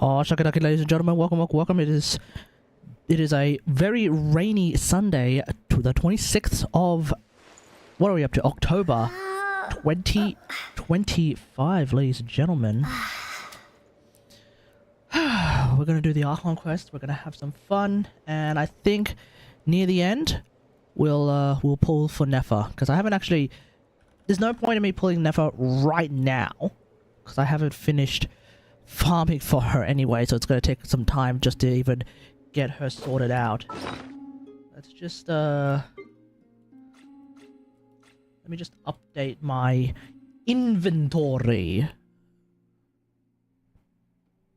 Oh, shakadaki, ladies and gentlemen, welcome, welcome, welcome. It is a very rainy Sunday to the 26th of, what are we up to? October 2025, ladies and gentlemen. We're gonna do the Archon Quest, we're gonna have some fun, and I think near the end, we'll pull for Nefer, because I haven't actually, there's no point in me pulling Nefer right now, because I haven't finished farming for her anyway, so it's going to take some time just to even get her sorted out. Let's just let me just update my inventory.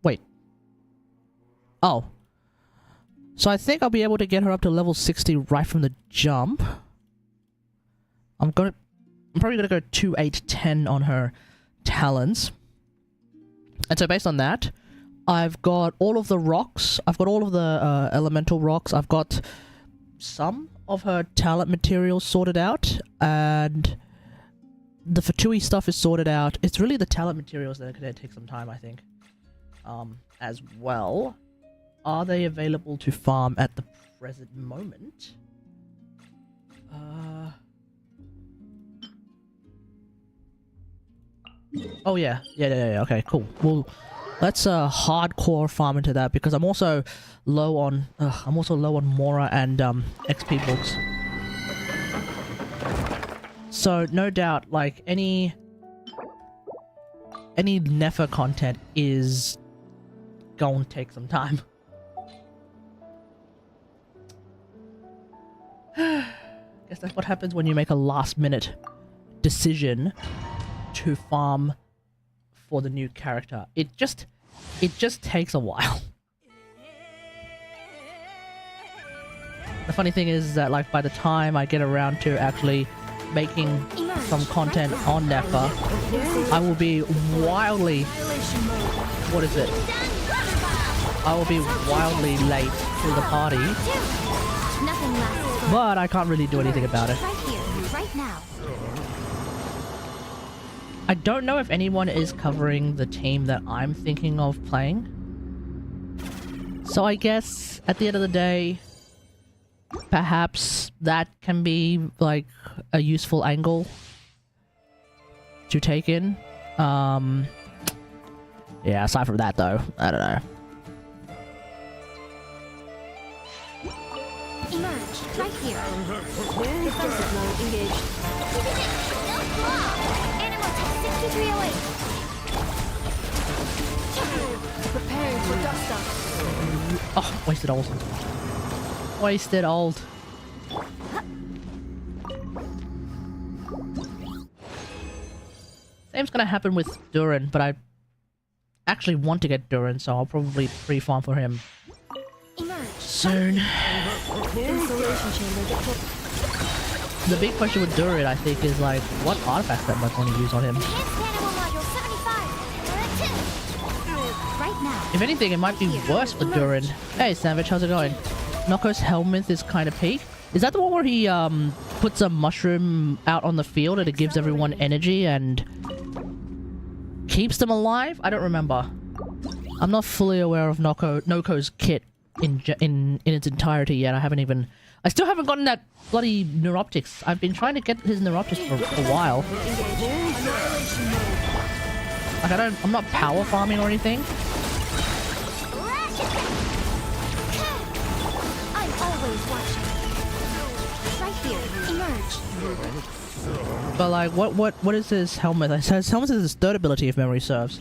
Wait. Oh. So I think I'll be able to get her up to level 60 right from the jump. I'm probably gonna go 2, 8, 10 on her talents. And so based on that, I've got all of the rocks, I've got all of the elemental rocks, I've got some of her talent materials sorted out, and the Fatui stuff is sorted out. It's really the talent materials that are going to take some time, I think, as well. Are they available to farm at the present moment? Oh yeah, okay, cool. Well, let's hardcore farm into that, because I'm also low on Mora and XP books. So no doubt, like any Nefer content is going to take some time. Guess that's what happens when you make a last-minute decision to farm for the new character. It just takes a while. The funny thing is that, like, by the time I get around to actually making some content on Nefer, I will be wildly... what is it? I will be wildly late to the party. But I can't really do anything about it. Right here, right now. I don't know if anyone is covering the team that I'm thinking of playing. So I guess, at the end of the day, perhaps that can be, like, a useful angle to take in. Yeah, aside from that, though, I don't know. Emerge, right here. Defensive mode engaged. Animal tech 6308. Preparing for dust up. Oh, wasted ult. Wasted ult. Same's gonna happen with Durin, but I actually want to get Durin, so I'll probably pre-farm for him soon. Installation chamber. The big question with Durin, I think, is like, what artifacts that I'm going to use on him. Right now. If anything, it might be worse for Durin. Hey, Savage, how's it going? Noko's helmet is kind of peak. Is that the one where he puts a mushroom out on the field and it gives everyone energy and keeps them alive? I don't remember. I'm not fully aware of Noko's kit in its entirety yet. I still haven't gotten that bloody Neuroptics. I've been trying to get his Neuroptics for a while. Like I'm not power farming or anything. I'm always watching. Right here, emerge. But like, what is his helmet? His helmet is his third ability, if memory serves.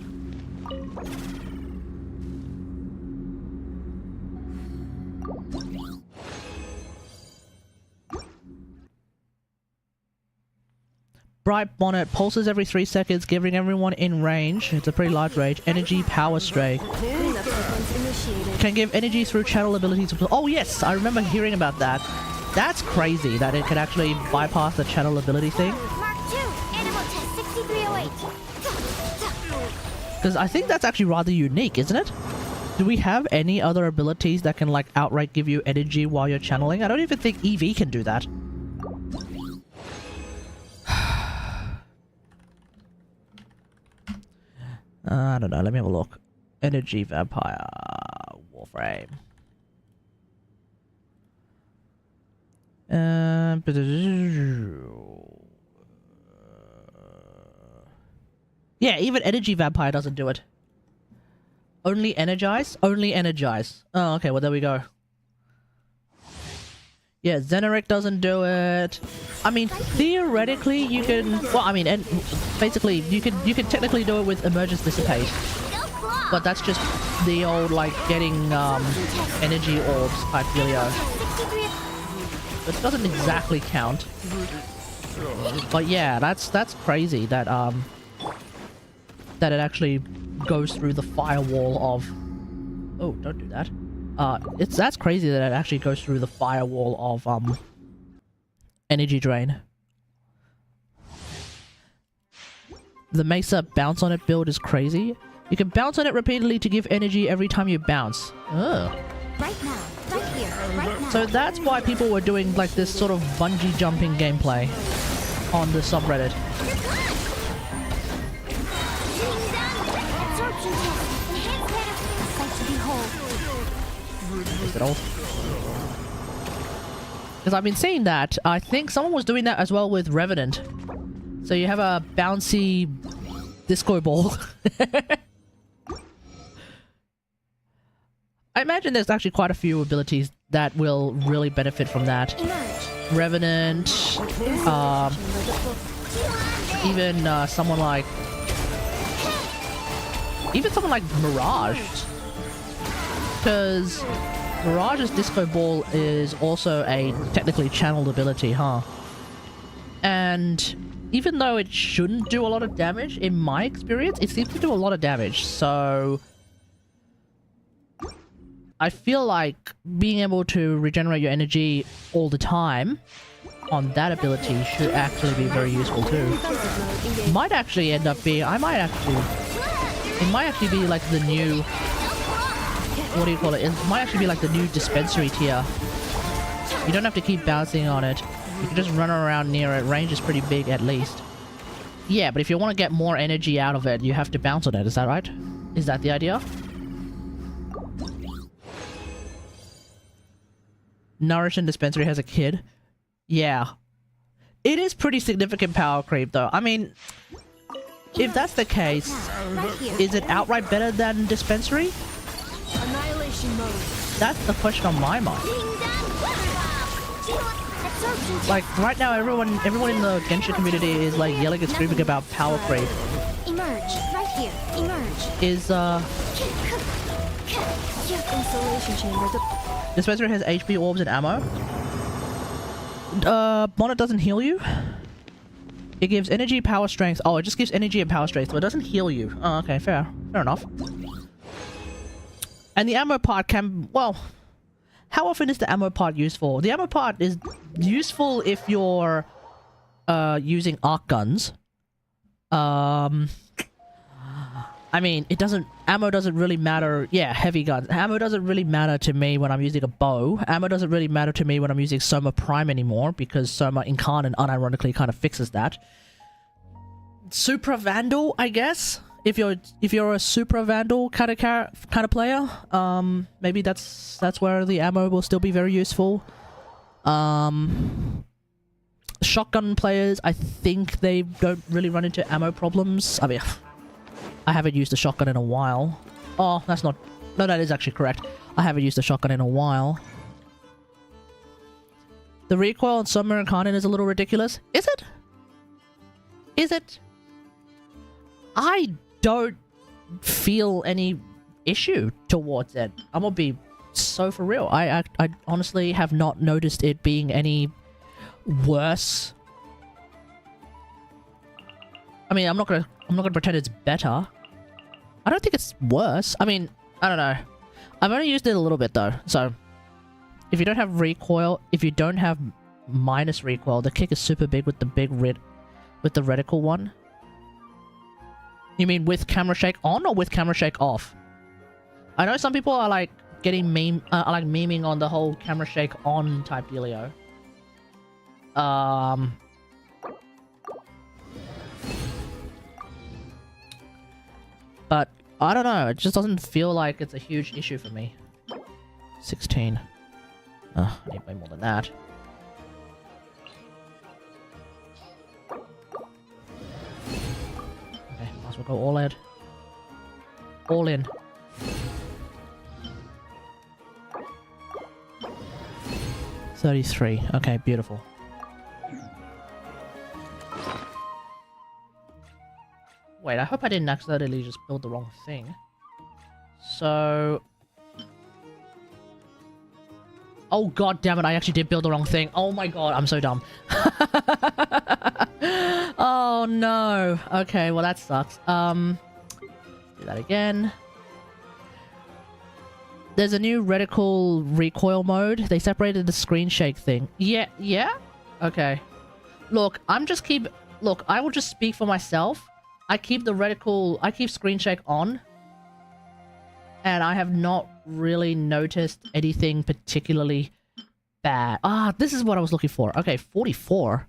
Bright Bonnet pulses every 3 seconds, giving everyone in range. It's a pretty large range. Energy Power Stray. Can give energy through channel abilities. Oh yes, I remember hearing about that. That's crazy that it can actually bypass the channel ability thing. Mark 2, Animal Test 6308. Because I think that's actually rather unique, isn't it? Do we have any other abilities that can like outright give you energy while you're channeling? I don't even think EV can do that. I don't know, let me have a look. Energy Vampire Warframe. Yeah, even Energy Vampire doesn't do it. Only Energize? Only Energize. Oh, okay, well there we go. Yeah, Xeneric doesn't do it. I mean, theoretically you can... Well, I mean, and basically you can technically do it with Emergence Dissipate. But that's just the old, like, getting energy orbs type dealio. It doesn't exactly count. But yeah, that's crazy that that it actually goes through the firewall of... Oh, don't do that. That's crazy that it actually goes through the firewall of energy drain. The Mesa bounce on it build is crazy. You can bounce on it repeatedly to give energy every time you bounce. Oh. Right now, right here, right now. So that's why people were doing like this sort of bungee jumping gameplay on the subreddit. Absorption test. Enhanced manifest. Sight to behold. Is it all? Because I've been seeing that. I think someone was doing that as well with Revenant. So you have a bouncy disco ball. I imagine there's actually quite a few abilities that will really benefit from that. Revenant, even someone like Mirage, because Mirage's disco ball is also a technically channeled ability, huh? And even though it shouldn't do a lot of damage, in my experience, it seems to do a lot of damage, so I feel like being able to regenerate your energy all the time on that ability should actually be very useful too. Might actually end up being... it might actually be like the new... What do you call it? It might actually be like the new dispensary tier. You don't have to keep bouncing on it. You can just run around near it. Range is pretty big at least. Yeah, but if you want to get more energy out of it, you have to bounce on it. Is that right? Is that the idea? Nourish and Dispensary has a kid. Yeah. It is pretty significant power creep though. I mean, if that's the case, is it outright better than Dispensary? Annihilation mode. That's the question on my mind. Like, right now everyone in the Genshin community is like yelling and screaming about power creep. Emerge. Right here. Emerge. Is Installation chamber. Dispensary has HP orbs and ammo. Bonnet doesn't heal you. It gives energy, power, strength. Oh, it just gives energy and power strength, so it doesn't heal you. Oh, okay, fair enough. And the ammo part can, well, how often is the ammo part useful? The ammo part is useful if you're using arc guns. I mean, ammo doesn't really matter. Yeah, heavy guns. Ammo doesn't really matter to me when I'm using a bow. Ammo doesn't really matter to me when I'm using Soma Prime anymore, because Soma Incarnate unironically kind of fixes that. Supra Vandal, I guess. If you're a Supra Vandal kind of player, maybe that's where the ammo will still be very useful. Shotgun players, I think they don't really run into ammo problems. I mean, I haven't used a shotgun in a while. Oh, that's not... No, that is actually correct. I haven't used a shotgun in a while. The recoil on Soma Incarnate is a little ridiculous. Is it? Is it? I don't feel any issue towards it. I'm gonna be so for real. I honestly have not noticed it being any worse. I mean, I'm not gonna pretend it's better. I don't think it's worse. I mean, I don't know. I've only used it a little bit though. So, if you don't have recoil, if you don't have minus recoil, the kick is super big with the reticle one. You mean with camera shake on or with camera shake off? I know some people are like getting memeing on the whole camera shake on type dealio. But I don't know, it just doesn't feel like it's a huge issue for me. 16. I need way more than that. Okay, might as well go all in. All in. $33. Okay, beautiful. Wait, I hope I didn't accidentally just build the wrong thing. So... Oh god damn it, I actually did build the wrong thing. Oh my god, I'm so dumb. Oh no. Okay, well that sucks. Do that again. There's a new reticle recoil mode. They separated the screen shake thing. Yeah? Okay. Look, I will just speak for myself. I keep screen shake on. And I have not really noticed anything particularly bad. Ah, this is what I was looking for. Okay, 44.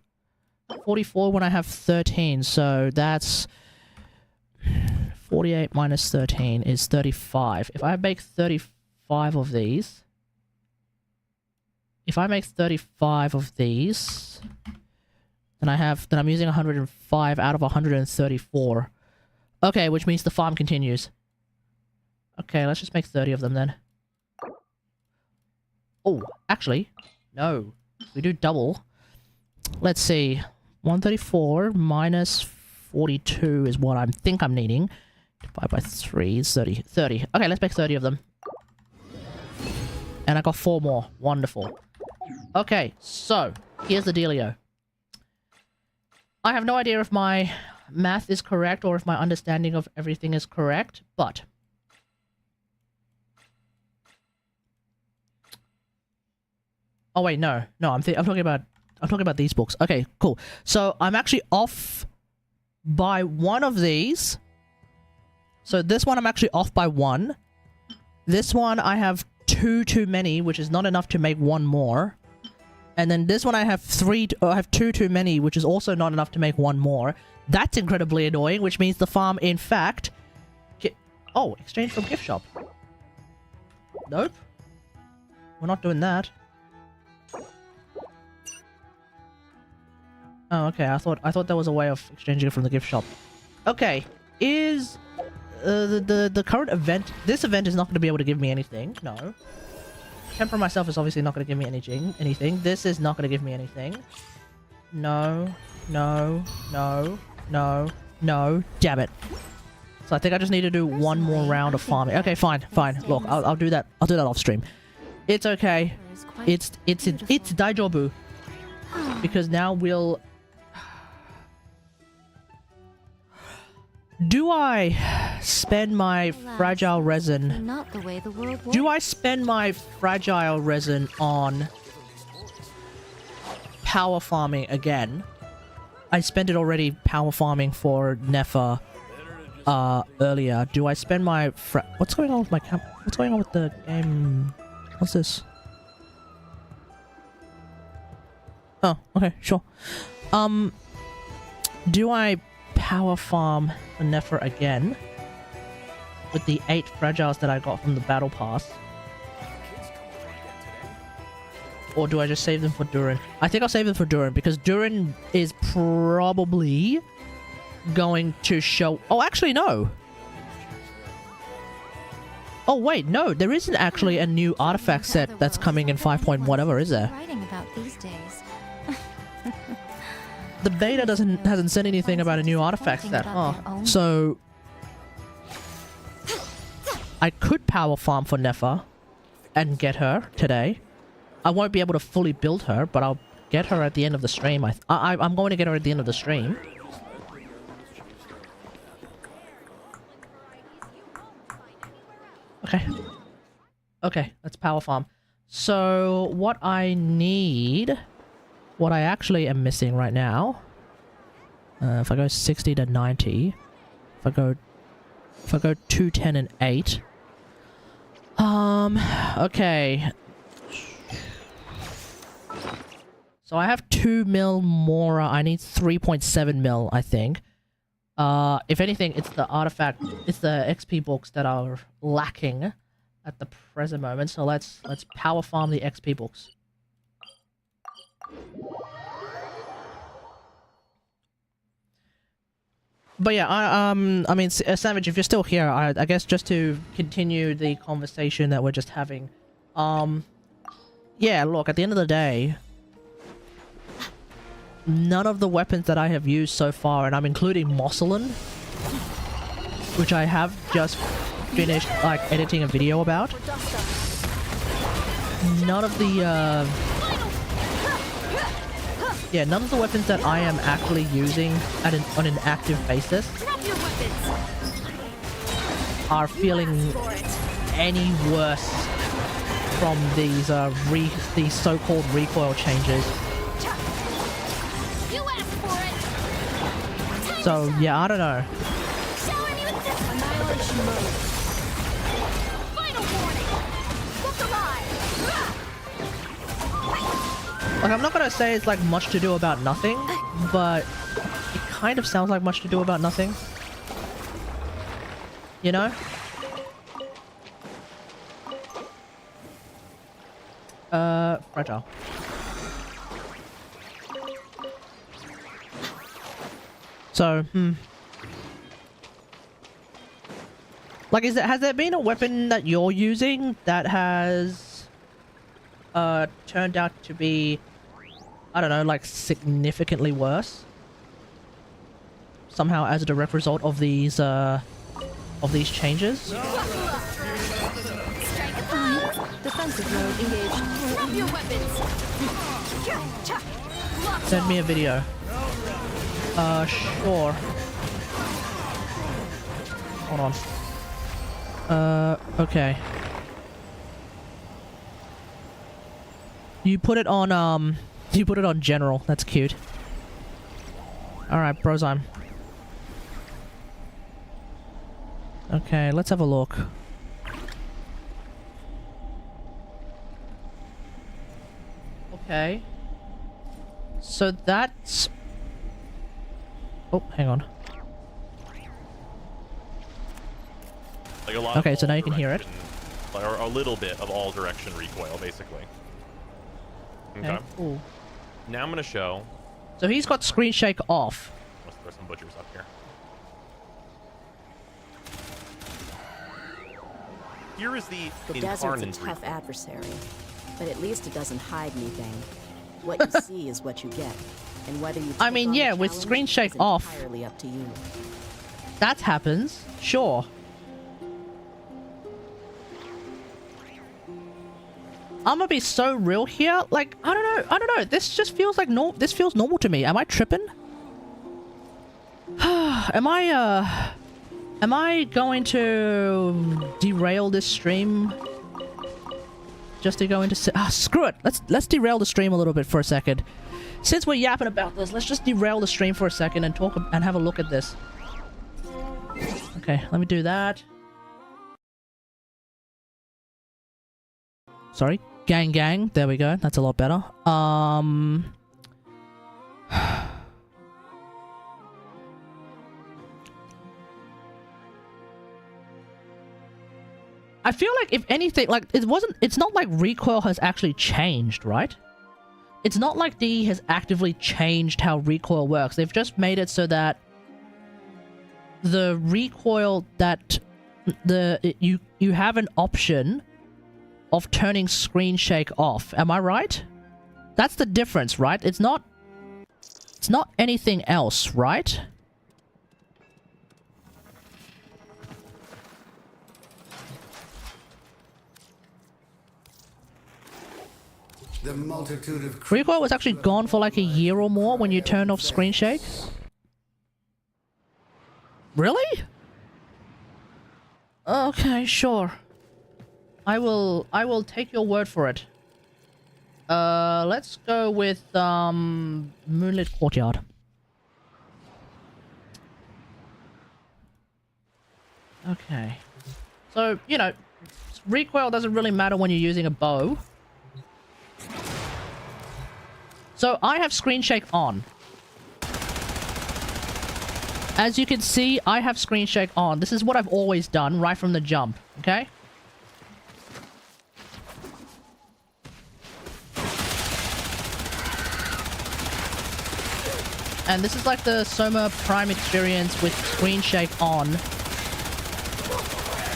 44 when I have 13, so that's... 48 minus 13 is 35. If I make 35 of these... If I make 35 of these... Then I'm using 105 out of 134. Okay, which means the farm continues. Okay, let's just make 30 of them then. Oh, actually, no. We do double. Let's see. 134 minus 42 is what I think I'm needing. Divided by 3 is 30. 30. Okay, let's make 30 of them. And I got 4 more. Wonderful. Okay, so, here's the dealio. I have no idea if my math is correct or if my understanding of everything is correct, but... Oh wait, no, I'm talking about these books. Okay, cool. So I'm actually off by one of these. So this one I'm actually off by 1. This one I have 2 too many, which is not enough to make 1 more. And then this one I have 2 too many, which is also not enough to make 1 more. That's incredibly annoying, which means the farm, in fact... Oh, exchange from gift shop. Nope. We're not doing that. Oh, okay. I thought there was a way of exchanging it from the gift shop. Okay. Is the current event... This event is not going to be able to give me anything. No. Temper myself is obviously not going to give me anything. This is not going to give me anything. No. Damn it. So I think I just need to do 1 more round of farming. Okay, fine. Look, I'll do that. I'll do that off stream. It's okay. It's daijobu. Because now we'll... Do I spend my Alas, fragile resin? Not the way the world works. Do I spend my fragile resin on power farming again? I spent it already power farming for Nefer earlier. Do I spend my what's going on with my camp? What's going on with the game? What's this? Oh, okay, sure. Do I power farm for Nefer again with the 8 fragiles that I got from the battle pass? Or do I just save them for Durin? I think I'll save them for Durin because Durin is probably going to show... Oh, actually, no. Oh, wait, no. There isn't actually a new artifact set that's coming in 5. Whatever, is there? Writing about these days. The beta hasn't said anything about a new artifact set. Oh, so... I could power farm for Nefer and get her today. I won't be able to fully build her, but I'll get her at the end of the stream. I'm going to get her at the end of the stream. Okay. Okay, let's power farm. So, what I need... What I actually am missing right now... if I go 60 to 90... If I go 210 and 8... Okay... So I have 2 mil more. I need 3.7 mil, I think. If anything, it's the artifact, it's the XP books that are lacking at the present moment. So let's power farm the XP books. But yeah, I mean, Savage, if you're still here, I guess just to continue the conversation that we're just having. Yeah, look, at the end of the day, none of the weapons that I have used so far, and I'm including Mosselin, which I have just finished, like, editing a video about. None of the, yeah, none of the weapons that I am actually using on an active basis are feeling any worse from these, these so-called recoil changes. So, yeah, I don't know. Like, I'm not gonna say it's like much to do about nothing, but it kind of sounds like much to do about nothing. You know? Fragile. So, like, has there been a weapon that you're using that has, turned out to be, I don't know, like, significantly worse? Somehow as a direct result of these changes? Defensive mode engaged. Drop your weapons. Send me a video. Sure. Hold on. Okay. You put it on, you put it on general. That's cute. Alright, Brozime. Okay, let's have a look. Okay. So that's... Oh, hang on. Like a lot okay, of so now you can hear it. Or a little bit of all direction recoil, basically. Okay. Cool. Now I'm going to show... So he's got screen shake off. Let's throw some butchers up here. Here is the desert's a tough adversary, but at least it doesn't hide anything. What you see is what you get, and whether you I mean, yeah, with screen shake off, entirely up to you. That happens, sure. I'm gonna be so real here. Like, I don't know. This just feels like this feels normal to me. Am I tripping? Am I Am I going to derail this stream? Just to go into... screw it! Let's derail the stream a little bit for a second. Since we're yapping about this, let's just derail the stream for a second and talk and have a look at this. Okay, let me do that. Sorry. Gang gang. There we go. That's a lot better. I feel like if anything, like it's not like recoil has actually changed, right? It's not like DE has actively changed how recoil works. They've just made it so that the recoil that you have an option of turning screen shake off. Am I right? That's the difference, right? It's not anything else, right? The multitude of Recoil was actually gone for like a year or more when you turned off screen shake. Really? Okay, sure. I will take your word for it. Let's go with Moonlit Courtyard. Okay. So, you know, recoil doesn't really matter when you're using a bow. So I have screen shake on. As you can see, I have screen shake on. This is what I've always done right from the jump, okay? And this is like the Soma Prime experience with screen shake on.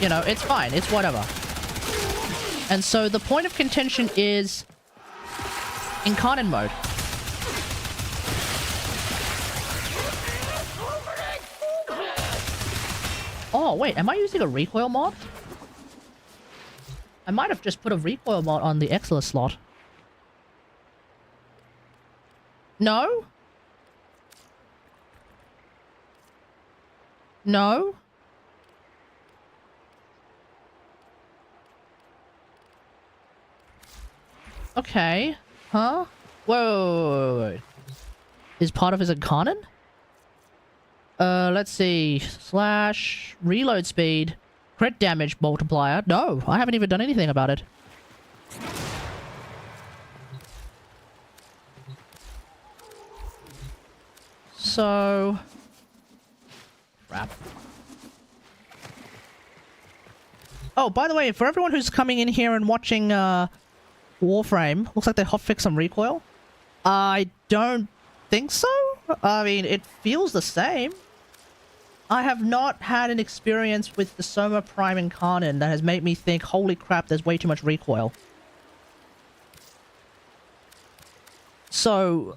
You know, it's fine. It's whatever. And so the point of contention is Incarnate mode. Oh, wait. Am I using a recoil mod? I might have just put a recoil mod on the Exila slot. No? No? Okay. Huh? Whoa. Is part of his Incarnate? Let's see. Slash reload speed. Crit damage multiplier. No, I haven't even done anything about it. So... crap. Oh, by the way, for everyone who's coming in here and watching, Warframe, looks like they hotfixed some recoil. I don't think so. I mean, it feels the same. I have not had an experience with the Soma Prime Incarnate that has made me think, holy crap, there's way too much recoil. So,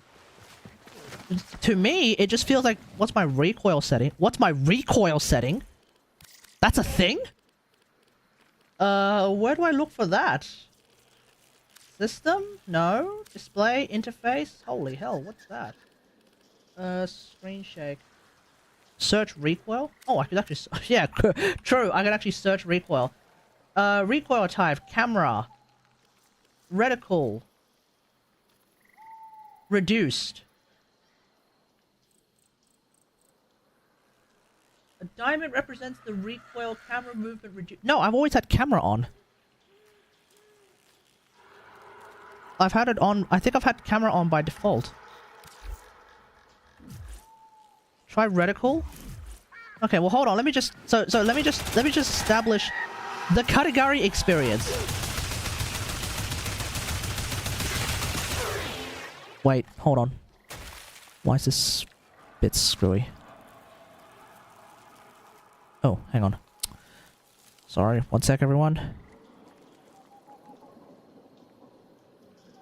to me, it just feels like, what's my recoil setting? What's my recoil setting? That's a thing? Where do I look for that? System? No. Display? Interface? Holy hell, what's that? Screen shake. Search recoil? Oh, I could actually... yeah, true. I could actually search recoil. Recoil type. Camera. Reticle. Reduced. A diamond represents the recoil camera movement reduced. No, I've always had camera on. I've had it on... I think I've had camera on by default. Try reticle. Okay, well hold on. Let me just let me just establish the Katagari experience. Wait, hold on. Why is this bit screwy? Oh, hang on. Sorry, one sec, everyone.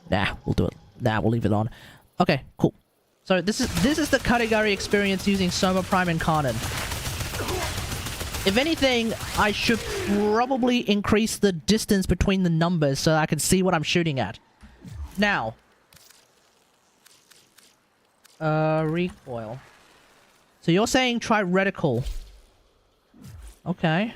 Nah, we'll do it. Nah, we'll leave it on. Okay, cool. So this is the Katagari experience using Soma Prime Incarnate. If anything, I should probably increase the distance between the numbers so I can see what I'm shooting at. Now. Recoil. So you're saying try reticle. Okay.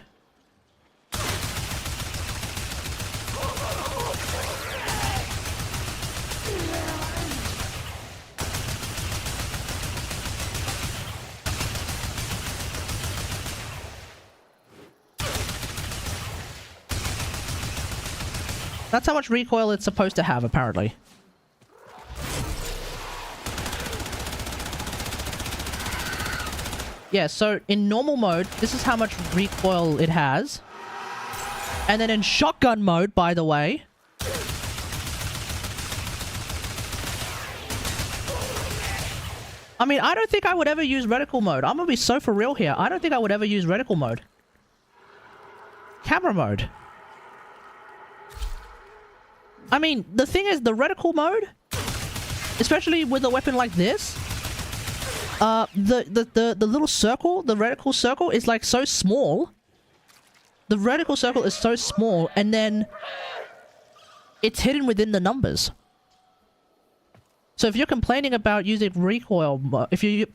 That's how much recoil it's supposed to have, apparently. Yeah, so in normal mode, this is how much recoil it has. And then in shotgun mode, by the way... I mean, I don't think I would ever use reticle mode. I'm gonna be so for real here. I don't think I would ever use reticle mode. Camera mode. I mean, the thing is, the reticle mode, especially with a weapon like this, the little circle, the reticle circle is like so small. The reticle circle is so small, and then it's hidden within the numbers. So if you're complaining about using recoil, if you're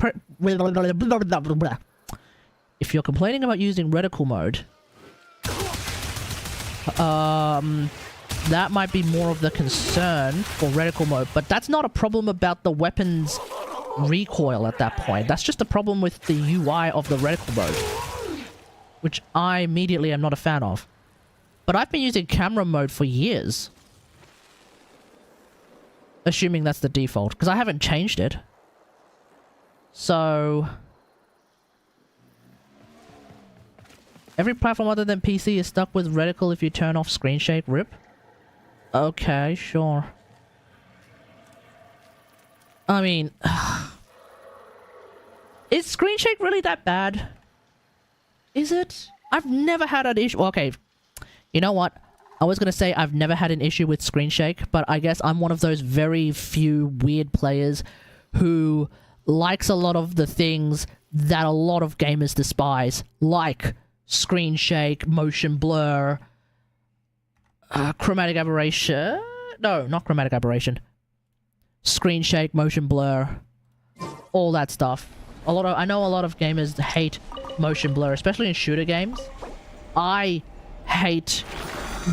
complaining about using reticle mode, that might be more of the concern for reticle mode, but that's not a problem about the weapon's recoil at that point. That's just a problem with the UI of the reticle mode, which I immediately am not a fan of. But I've been using camera mode for years. Assuming that's the default, because I haven't changed it. So... every platform other than PC is stuck with reticle if you turn off screen shake. RIP. Okay, sure. I mean... is screen shake really that bad? Is it? I've never had an issue... okay, you know what? I was gonna say I've never had an issue with screen shake, but I guess I'm one of those very few weird players who likes a lot of the things that a lot of gamers despise, like screen shake, motion blur, chromatic aberration... no, not chromatic aberration. Screen shake, motion blur, all that stuff. I know a lot of gamers hate motion blur, especially in shooter games. I hate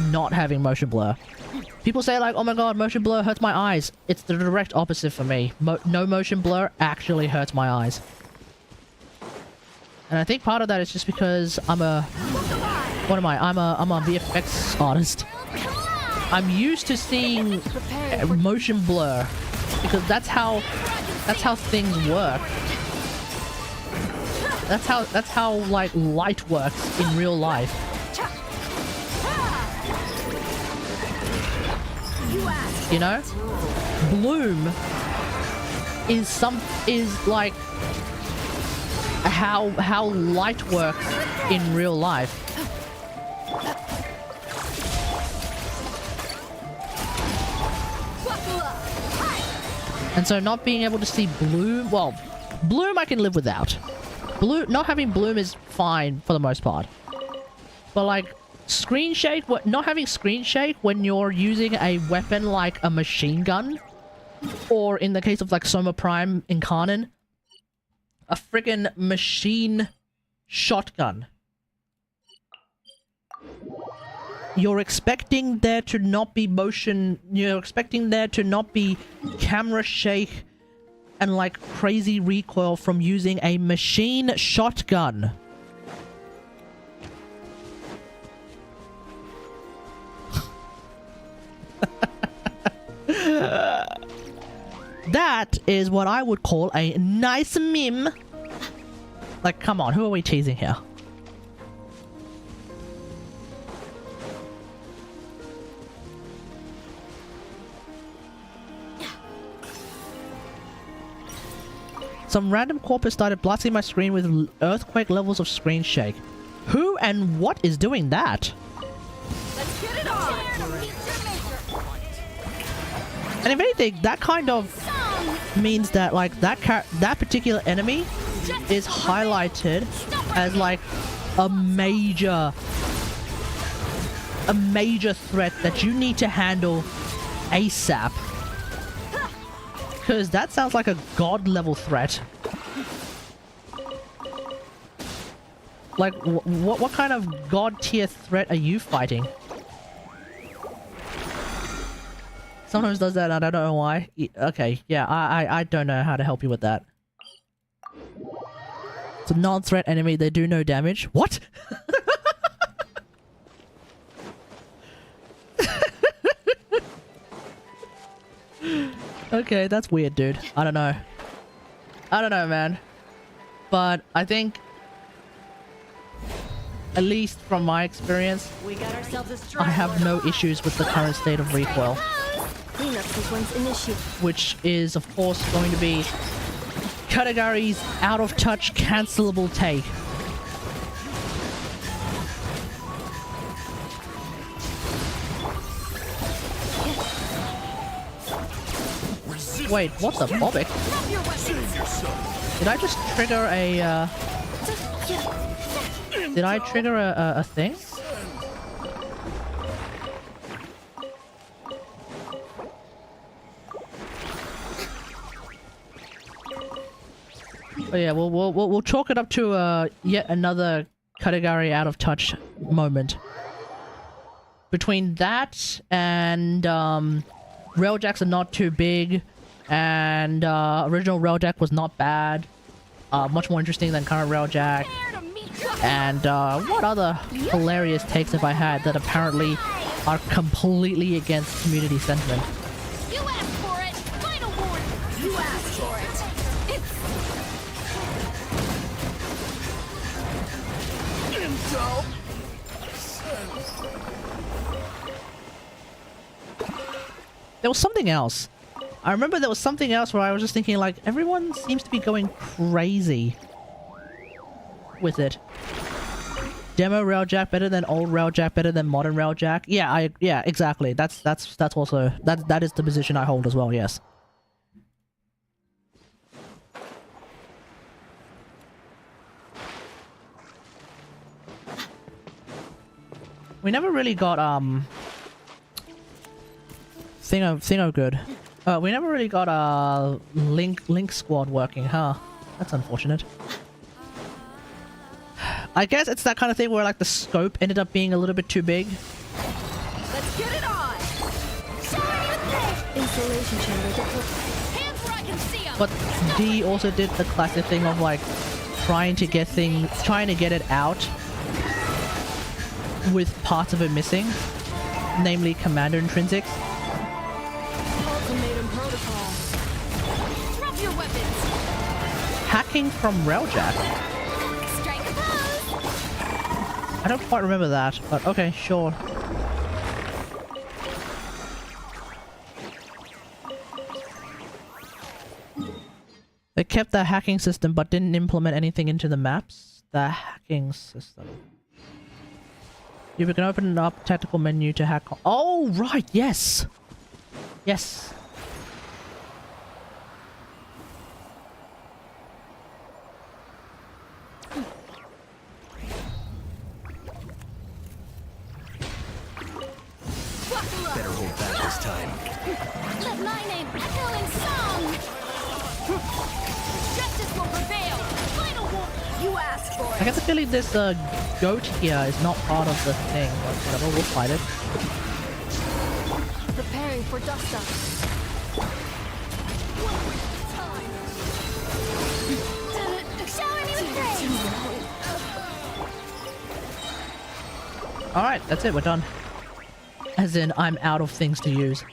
not having motion blur. People say like, oh my god, motion blur hurts my eyes. It's the direct opposite for me. No motion blur actually hurts my eyes. And I think part of that is just because I'm a... what am I? I'm a VFX artist. I'm used to seeing motion blur because that's how things work. That's how like light works in real life. You know? Bloom is like how light works in real life. And so not being able to see bloom, well, bloom I can live without. Not having bloom is fine for the most part. But like screen shake, not having screen shake when you're using a weapon like a machine gun, or in the case of like Soma Prime Incarnon, a friggin' machine shotgun. You're expecting there to not be motion, you're expecting there to not be camera shake and like crazy recoil from using a machine shotgun. That is what I would call a nice meme. Like, come on, who are we teasing here? Some random corpus started blasting my screen with earthquake levels of screen shake. Who and what is doing that? Let's get it on! And if anything, that kind of means that like that particular enemy is highlighted as like a major threat that you need to handle ASAP. Because that sounds like a god level threat. Like, what kind of god tier threat are you fighting? Sometimes does that and I don't know why. Okay, yeah, I don't know how to help you with that. It's a non-threat enemy, they do no damage. What? Okay, that's weird, dude. I don't know. I don't know, man. But I think, at least from my experience, We got ourselves a I have no issues with the current state of recoil. Cleanup sequence initiated. Which is, of course, going to be Katagari's out of touch cancelable take. Wait, what the bobic? Drop your weapons. Did I just trigger a, Did I trigger a thing? Oh yeah, we'll chalk it up to yet another Katagari out of touch moment. Between that and Railjacks are not too big, and original Railjack was not bad. Much more interesting than current Railjack. And what other hilarious takes have I had that apparently are completely against community sentiment? You asked for it. Final warning. You asked for it. There was something else. I remember there was something else where I was just thinking, like, everyone seems to be going crazy with it. Demo Railjack better than old Railjack, better than modern Railjack. Yeah, yeah, exactly. That's also that is the position I hold as well. Yes. We never really got Thingo good. We never really got Link Squad working, huh? That's unfortunate. I guess it's that kind of thing where like the scope ended up being a little bit too big. Let's get it on. Show me your thing. Installation chamber deployed. Hands where I can see 'em. But D also did the classic thing of like trying to get it out with parts of it missing, namely Commander Intrinsics. Ultimatum protocol. Drop your weapons. Hacking from Railjack. Strike a pose. I don't quite remember that, but okay, sure. They kept the hacking system but didn't implement anything into the maps. The hacking system. You can open up tactical menu to hack. Oh, right, yes! Yes. Better hold back this time. Let my name echo in song. Justice will prevail. Final war. You asked for I it. get the feeling this goat here is not part of the thing, but whatever, we'll fight it. Preparing for dust up. Shower me with praise. Alright, that's it, we're done. As in, I'm out of things to use.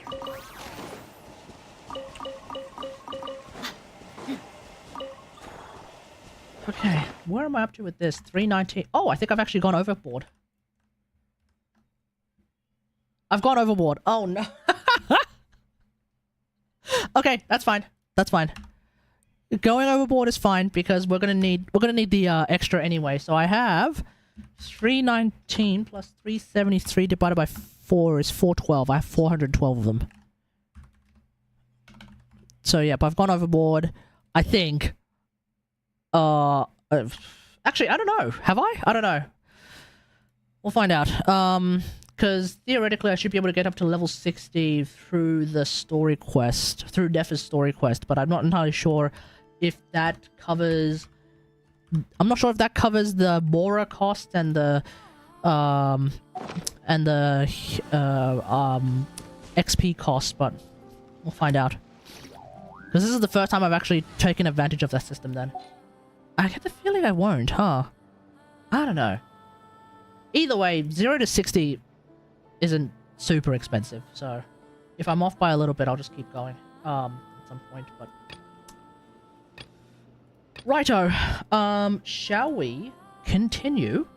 Okay, where am I up to with this? 319. Oh, I think I've actually gone overboard. I've gone overboard. Oh no. Okay, that's fine. That's fine. Going overboard is fine because we're gonna need the extra anyway. So I have 319 plus 373 divided by 4 is 412. I have 412 of them. So yeah, but I've gone overboard. I think. Actually, I don't know. Have I? I don't know. We'll find out. Because theoretically I should be able to get up to level 60 through the story quest, through Nefer's story quest, but I'm not entirely sure if that covers I'm not sure if that covers the Mora cost and the XP cost, but we'll find out. Because this is the first time I've actually taken advantage of that system then. I get the feeling I won't, huh? I don't know. Either way, 0 to 60 isn't super expensive, so if I'm off by a little bit, I'll just keep going at some point, but... Righto, shall we continue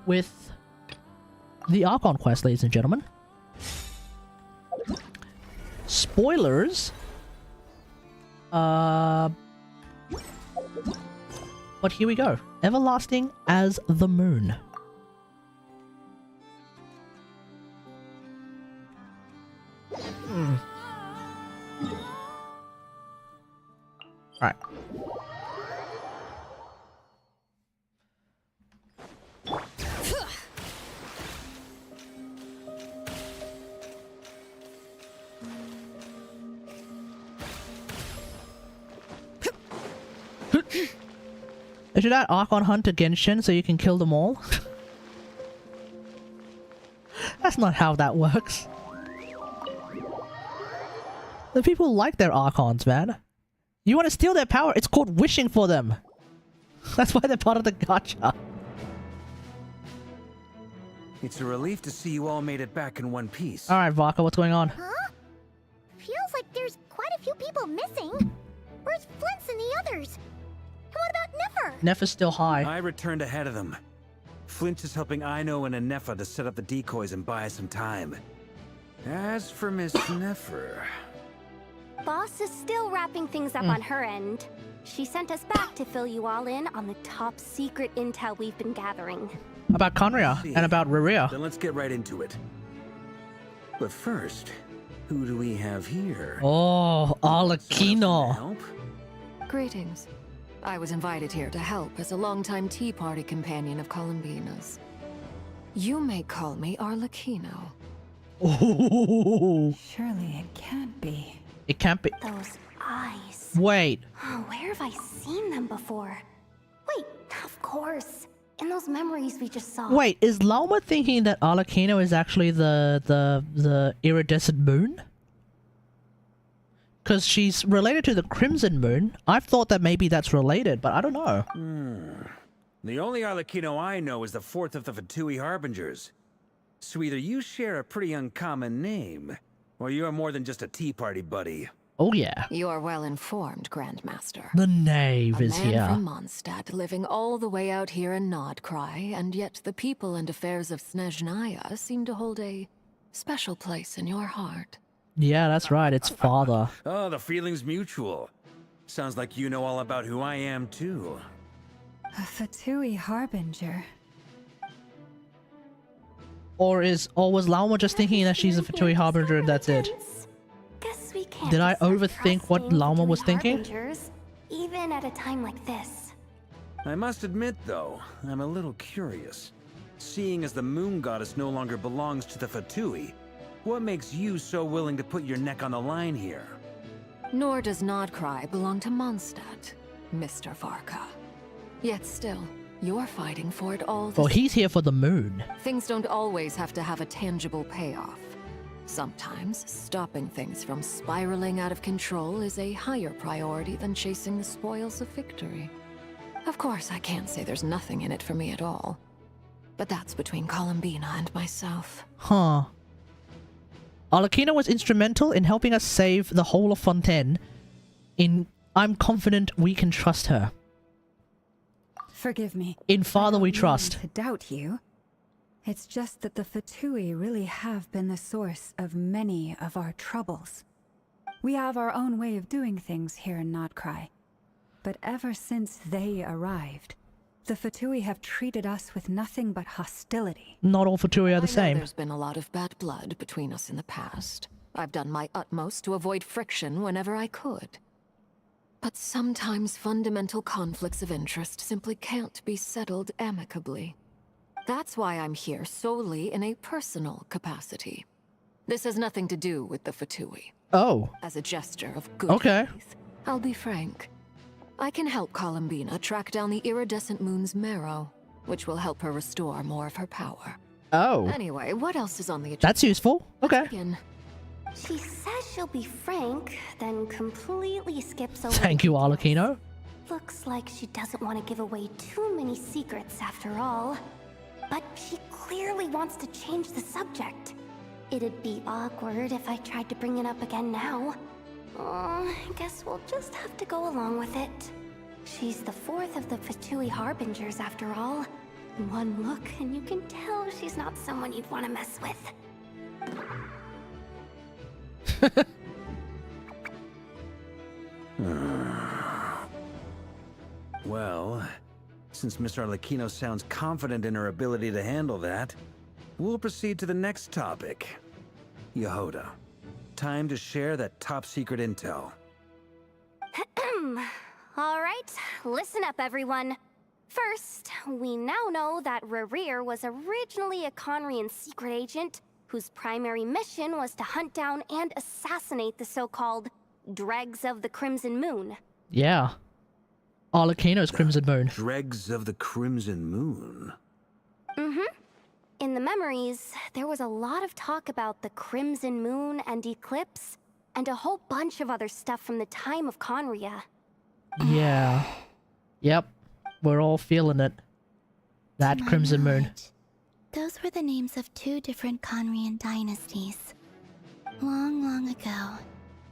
with the Archon Quest, ladies and gentlemen? Spoilers. But here we go. Everlasting as the moon. Alright. Should that Archon hunt to Genshin so you can kill them all? That's not how that works. The people like their Archons, man. You want to steal their power? It's called wishing for them. That's why they're part of the gacha. It's a relief to see you all made it back in one piece. Alright, Varka, what's going on? Huh? Feels like there's quite a few people missing. Where's Flint's and the others? And what about Nefer? Nefer's still high. I returned ahead of them. Flint is helping Aino and Nefer to set up the decoys and buy us some time. As for Miss Nefer... Boss is still wrapping things up on her end. She sent us back to fill you all in on the top secret intel we've been gathering. About Conria and about Rerir. Then let's get right into it. But first, who do we have here? Oh, Arlecchino. Help? Greetings. I was invited here to help as a longtime Tea Party companion of Columbina's. You may call me Arlecchino. Oh, Surely it can't be. it can't be. Those eyes. Wait. Oh, where have I seen them before? Wait, of course. In those memories we just saw. Wait, is Lauma thinking that Arlecchino is actually the iridescent moon? Because she's related to the Crimson Moon. I've thought that maybe that's related, but I don't know. The only Arlecchino I know is the fourth of the Fatui Harbingers. So either you share a pretty uncommon name, or you're more than just a Tea Party buddy. Oh yeah. You are well informed, Grandmaster. The knave A is man here. from Mondstadt, living all the way out here in Nod Krai, and yet the people and affairs of Snezhnaya seem to hold a special place in your heart. Yeah, that's right. It's father. Oh, the feeling's mutual. Sounds like you know all about who I am, too. A Fatui Harbinger. Or was Lauma just thinking that she's a Fatui Harbinger and that's it? Guess we can't Did I be so overthink what trusting Lauma was Fatui thinking? Harbingers, even at a time like this. I must admit, though, I'm a little curious. Seeing as the moon goddess no longer belongs to the Fatui, what makes you so willing to put your neck on the line here? Nor does Nod Krai belong to Mondstadt, Mr. Varka. Yet still, you're fighting for it all the Well, he's here for the moon. Things don't always have to have a tangible payoff. Sometimes, stopping things from spiraling out of control is a higher priority than chasing the spoils of victory. Of course, I can't say there's nothing in it for me at all. But that's between Columbina and myself. Huh. Arlecchino was instrumental in helping us save the whole of Fontaine. I'm confident we can trust her. Forgive me. In Father we I don't trust. mean to doubt you. It's just that the Fatui really have been the source of many of our troubles. We have our own way of doing things here in Nod Krai. But ever since they arrived, the Fatui have treated us with nothing but hostility. Not all Fatui are the I know same. there's been a lot of bad blood between us in the past. I've done my utmost to avoid friction whenever I could. But sometimes fundamental conflicts of interest simply can't be settled amicably. That's why I'm here solely in a personal capacity. This has nothing to do with the Fatui. Oh. As a gesture of good Okay. faith, I'll be frank. I can help Columbina track down the iridescent moon's marrow, which will help her restore more of her power. Oh. Anyway, what else is on the agenda? That's useful. Okay. Begin. She says she'll be frank, then completely skips over. Thank you, Arlecchino. Looks like she doesn't want to give away too many secrets after all. But she clearly wants to change the subject. It'd be awkward if I tried to bring it up again now. I guess we'll just have to go along with it. She's the fourth of the Fatui Harbingers after all. One look and you can tell she's not someone you'd want to mess with. Well, since Miss Arlecchino sounds confident in her ability to handle that, we'll proceed to the next topic. Yehoda, time to share that top-secret intel. Alright, listen up everyone. First, we now know that Rerir was originally a Conrian secret agent whose primary mission was to hunt down and assassinate the so-called Dregs of the Crimson Moon. Yeah. Arlecchino's Crimson Moon. Dregs of the Crimson Moon? In the memories, there was a lot of talk about the Crimson Moon and Eclipse, and a whole bunch of other stuff from the time of Conria. Yeah. Yep. We're all feeling it. That To my Crimson Moon. knowledge, those were the names of two different Conrian dynasties. Long, long ago,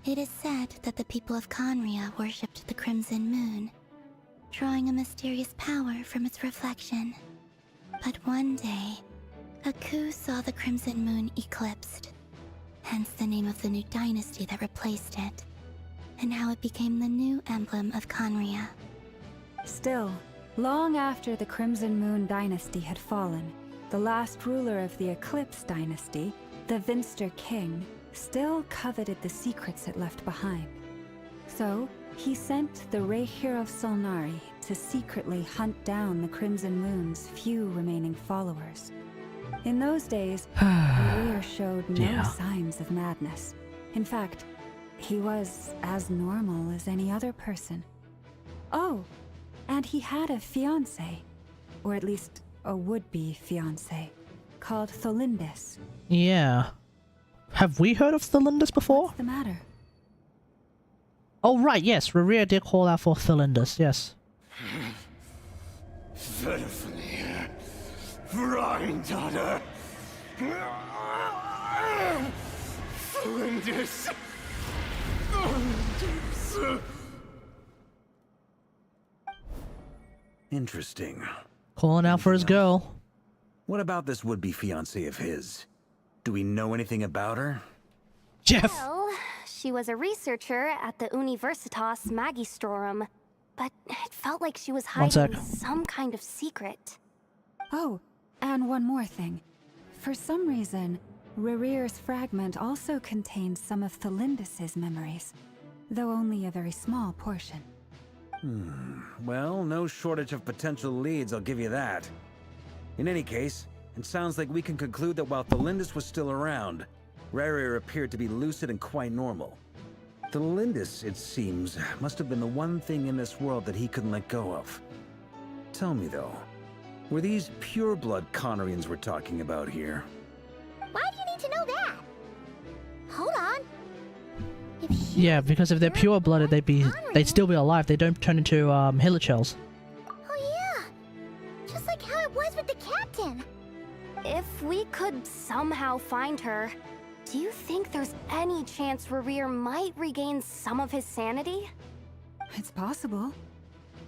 it is said that the people of Conria worshipped the Crimson Moon, drawing a mysterious power from its reflection. But one day, a coup saw the Crimson Moon eclipsed, hence the name of the new dynasty that replaced it, and how it became the new emblem of Conria. Still, long after the Crimson Moon dynasty had fallen, the last ruler of the Eclipse dynasty, the Vinster King, still coveted the secrets it left behind. So, he sent the Rerir of Solnari to secretly hunt down the Crimson Moon's few remaining followers. In those days, Rerir showed no signs of madness. In fact, he was as normal as any other person. Oh, and he had a fiancé, or at least a would-be fiancé, called Tholindis. Yeah. Have we heard of Tholindis before? What's the matter? Oh, right, yes. Rerir did call out for Tholindis, yes. Daughter. Interesting. Calling out for his girl. What about this would-be fiancé of his? Do we know anything about her? Jeff! Well, she was a researcher at the Universitas Magistrorum, but it felt like she was hiding some kind of secret. Oh, and one more thing. For some reason, Rerir's fragment also contained some of Tholindis' memories, though only a very small portion. Well, no shortage of potential leads, I'll give you that. In any case, it sounds like we can conclude that while Tholindis was still around, Rerir appeared to be lucid and quite normal. Tholindis, it seems, must have been the one thing in this world that he couldn't let go of. Tell me though, were these pure-blood Conrians we're talking about here? Why do you need to know that? Hold on. Yeah, because if they're pure-blooded, they'd still be alive. They don't turn into hilichurls. Oh yeah, just like how it was with the captain. If we could somehow find her, do you think there's any chance Rerir might regain some of his sanity? It's possible,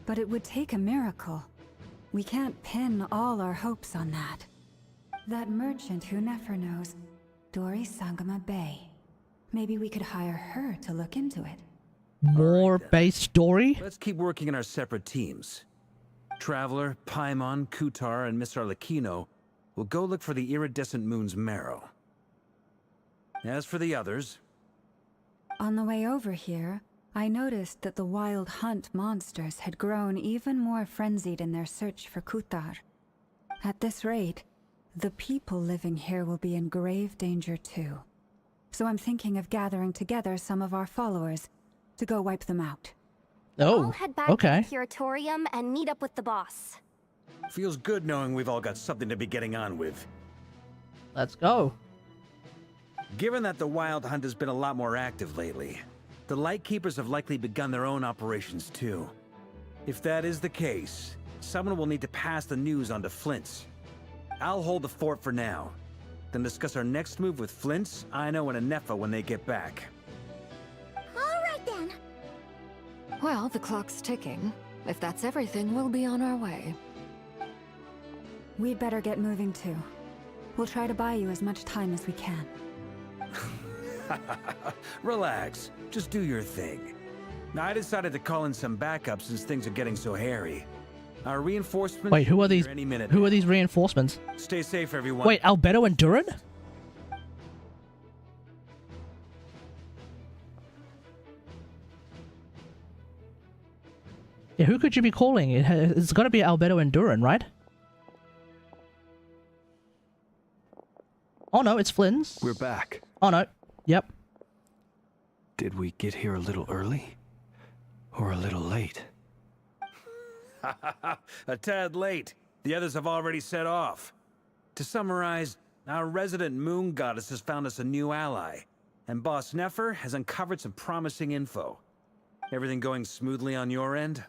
but it would take a miracle. We can't pin all our hopes on that. That merchant who Nefer knows, Dori Sangama Bay. Maybe we could hire her to look into it. More base story? Let's keep working in our separate teams. Traveler, Paimon, Kutar, and Miss Arlecchino will go look for the iridescent moon's marrow. As for the others... On the way over here, I noticed that the Wild Hunt monsters had grown even more frenzied in their search for Kutar. At this rate, the people living here will be in grave danger too. So I'm thinking of gathering together some of our followers to go wipe them out. Oh, I'll head back okay. to the curatorium and meet up with the boss. Feels good knowing we've all got something to be getting on with. Let's go. Given that the Wild Hunt has been a lot more active lately, the Lightkeepers have likely begun their own operations too. If that is the case, someone will need to pass the news on to Flint's. I'll hold the fort for now, then discuss our next move with Flint's, Ino, and Nefer when they get back. Alright then. Well, the clock's ticking. If that's everything, we'll be on our way. We'd better get moving too. We'll try to buy you as much time as we can. Relax, just do your thing. I decided to call in some backup since things are getting so hairy. Our reinforcements. Wait, who are should be these? here any minute Who now. are these reinforcements? Stay safe, everyone. Wait, Albedo and Durin? Yeah, who could you be calling? It's got to be Albedo and Durin, right? Oh no, it's Flynn's. We're back. Oh no. Yep. Did we get here a little early? Or a little late? A tad late. The others have already set off. To summarize, our resident moon goddess has found us a new ally, and Boss Nefer has uncovered some promising info. Everything going smoothly on your end?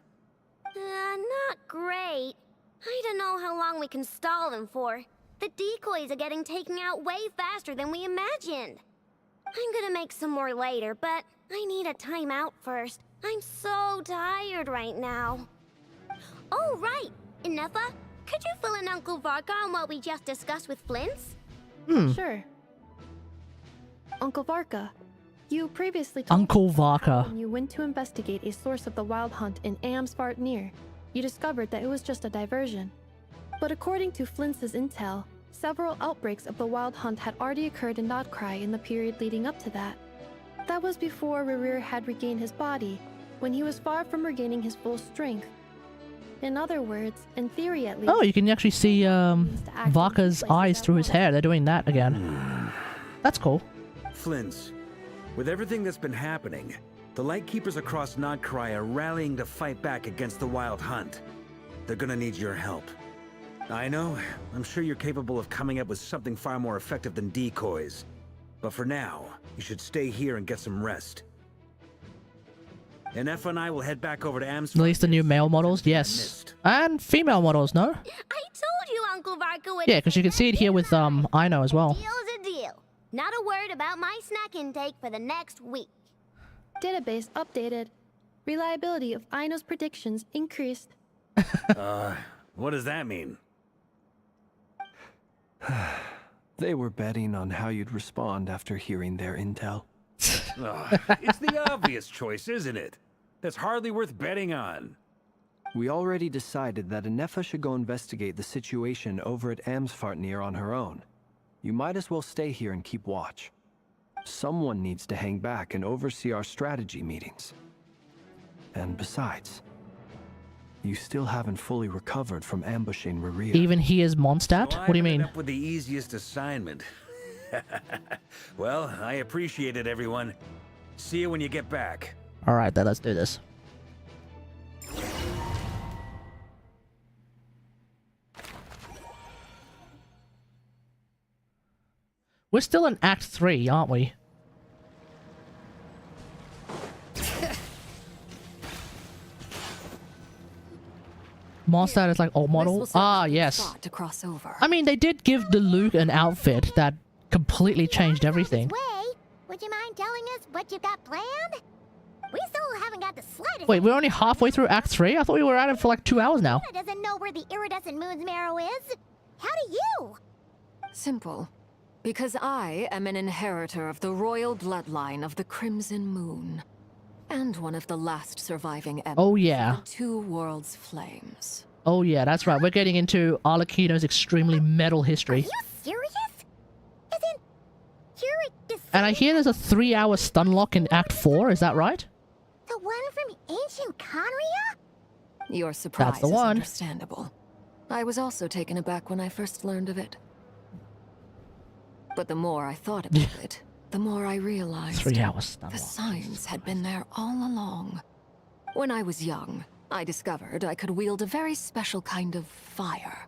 Not great. I don't know how long we can stall them for. The decoys are getting taken out way faster than we imagined. I'm gonna make some more later, but I need a timeout first. I'm so tired right now. Oh, right! Nefer, could you fill in Uncle Varka on what we just discussed with Flint's? Sure. Uncle Varka, you previously told Uncle me Varka. when you went to investigate a source of the Wild Hunt in Amsvartnir, you discovered that it was just a diversion. But according to Flint's intel, several outbreaks of the Wild Hunt had already occurred in Nod Krai in the period leading up to that. That was before Rerir had regained his body, when he was far from regaining his full strength. In other words, in theory at least... Oh, you can actually see Varka's eyes through his hair. They're doing that again. That's cool. Flint's, with everything that's been happening, the Lightkeepers across Nod Krai are rallying to fight back against the Wild Hunt. They're gonna need your help. I know, I'm sure you're capable of coming up with something far more effective than decoys. But for now, you should stay here and get some rest. And Nefer and I will head back over to Amsvar. Release the new male models, yes. And female models, no? I told you Uncle Varka would... Yeah, because you can see it here with Ino as well. Deal's a deal. Not a word about my snack intake for the next week. Database updated. Reliability of Ino's predictions increased. What does that mean? They were betting on how you'd respond after hearing their intel. It's the obvious choice, isn't it? That's hardly worth betting on. We already decided that Nefer should go investigate the situation over at Amsvartnir on her own. You might as well stay here and keep watch. Someone needs to hang back and oversee our strategy meetings. And besides, you still haven't fully recovered from ambushing Rerir. Even he is Mondstadt? So What do you I ended mean? up with the easiest assignment. Well, I appreciate it, everyone. See you when you get back. Alright, then let's do this. We're still in Act 3, aren't we? Mondstadt is like old model. Ah, yes. To cross over. I mean, they did give the Luke an outfit that completely changed everything. Way, would you mind telling us what you got planned? We still haven't got the slightest... Wait, we're only halfway through Act 3? I thought we were at it for like 2 hours now. Luna doesn't know where the iridescent moon's marrow is. How do you? Simple. Because I am an inheritor of the royal bloodline of the Crimson Moon. And one of the last surviving embers Oh, yeah. of the Two Worlds' flames. Oh, yeah, that's right. We're getting into Arlecchino's extremely metal history. Are you serious? Isn't... You're... And I hear there's a 3-hour stun lock in Act 4, is that right? The one from ancient Conria? Your surprise the is one. understandable. I was also taken aback when I first learned of it. But the more I thought about it, the more I realized 3 hours stun the lock. signs had been there all along. When I was young, I discovered I could wield a very special kind of fire.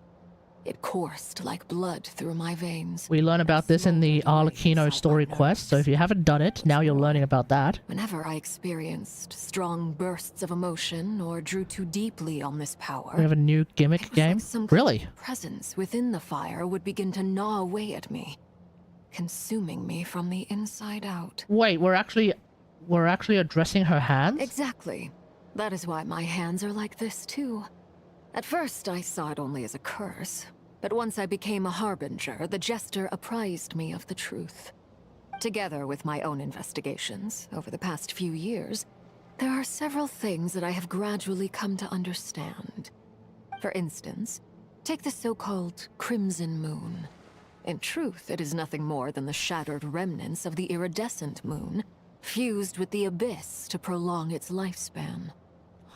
It coursed like blood through my veins. We learn about this in the Arlecchino story quest, so if you haven't done it, now you're learning about that. Whenever I experienced strong bursts of emotion or drew too deeply on this power, We have a new gimmick game? like some Really? kind of presence within the fire would begin to gnaw away at me, consuming me from the inside out. Wait, we're actually addressing her hands? Exactly. That is why my hands are like this too. At first, I saw it only as a curse, but once I became a harbinger, the jester apprised me of the truth. Together with my own investigations over the past few years, there are several things that I have gradually come to understand. For instance, take the so-called Crimson Moon. In truth, it is nothing more than the shattered remnants of the iridescent moon, fused with the abyss to prolong its lifespan.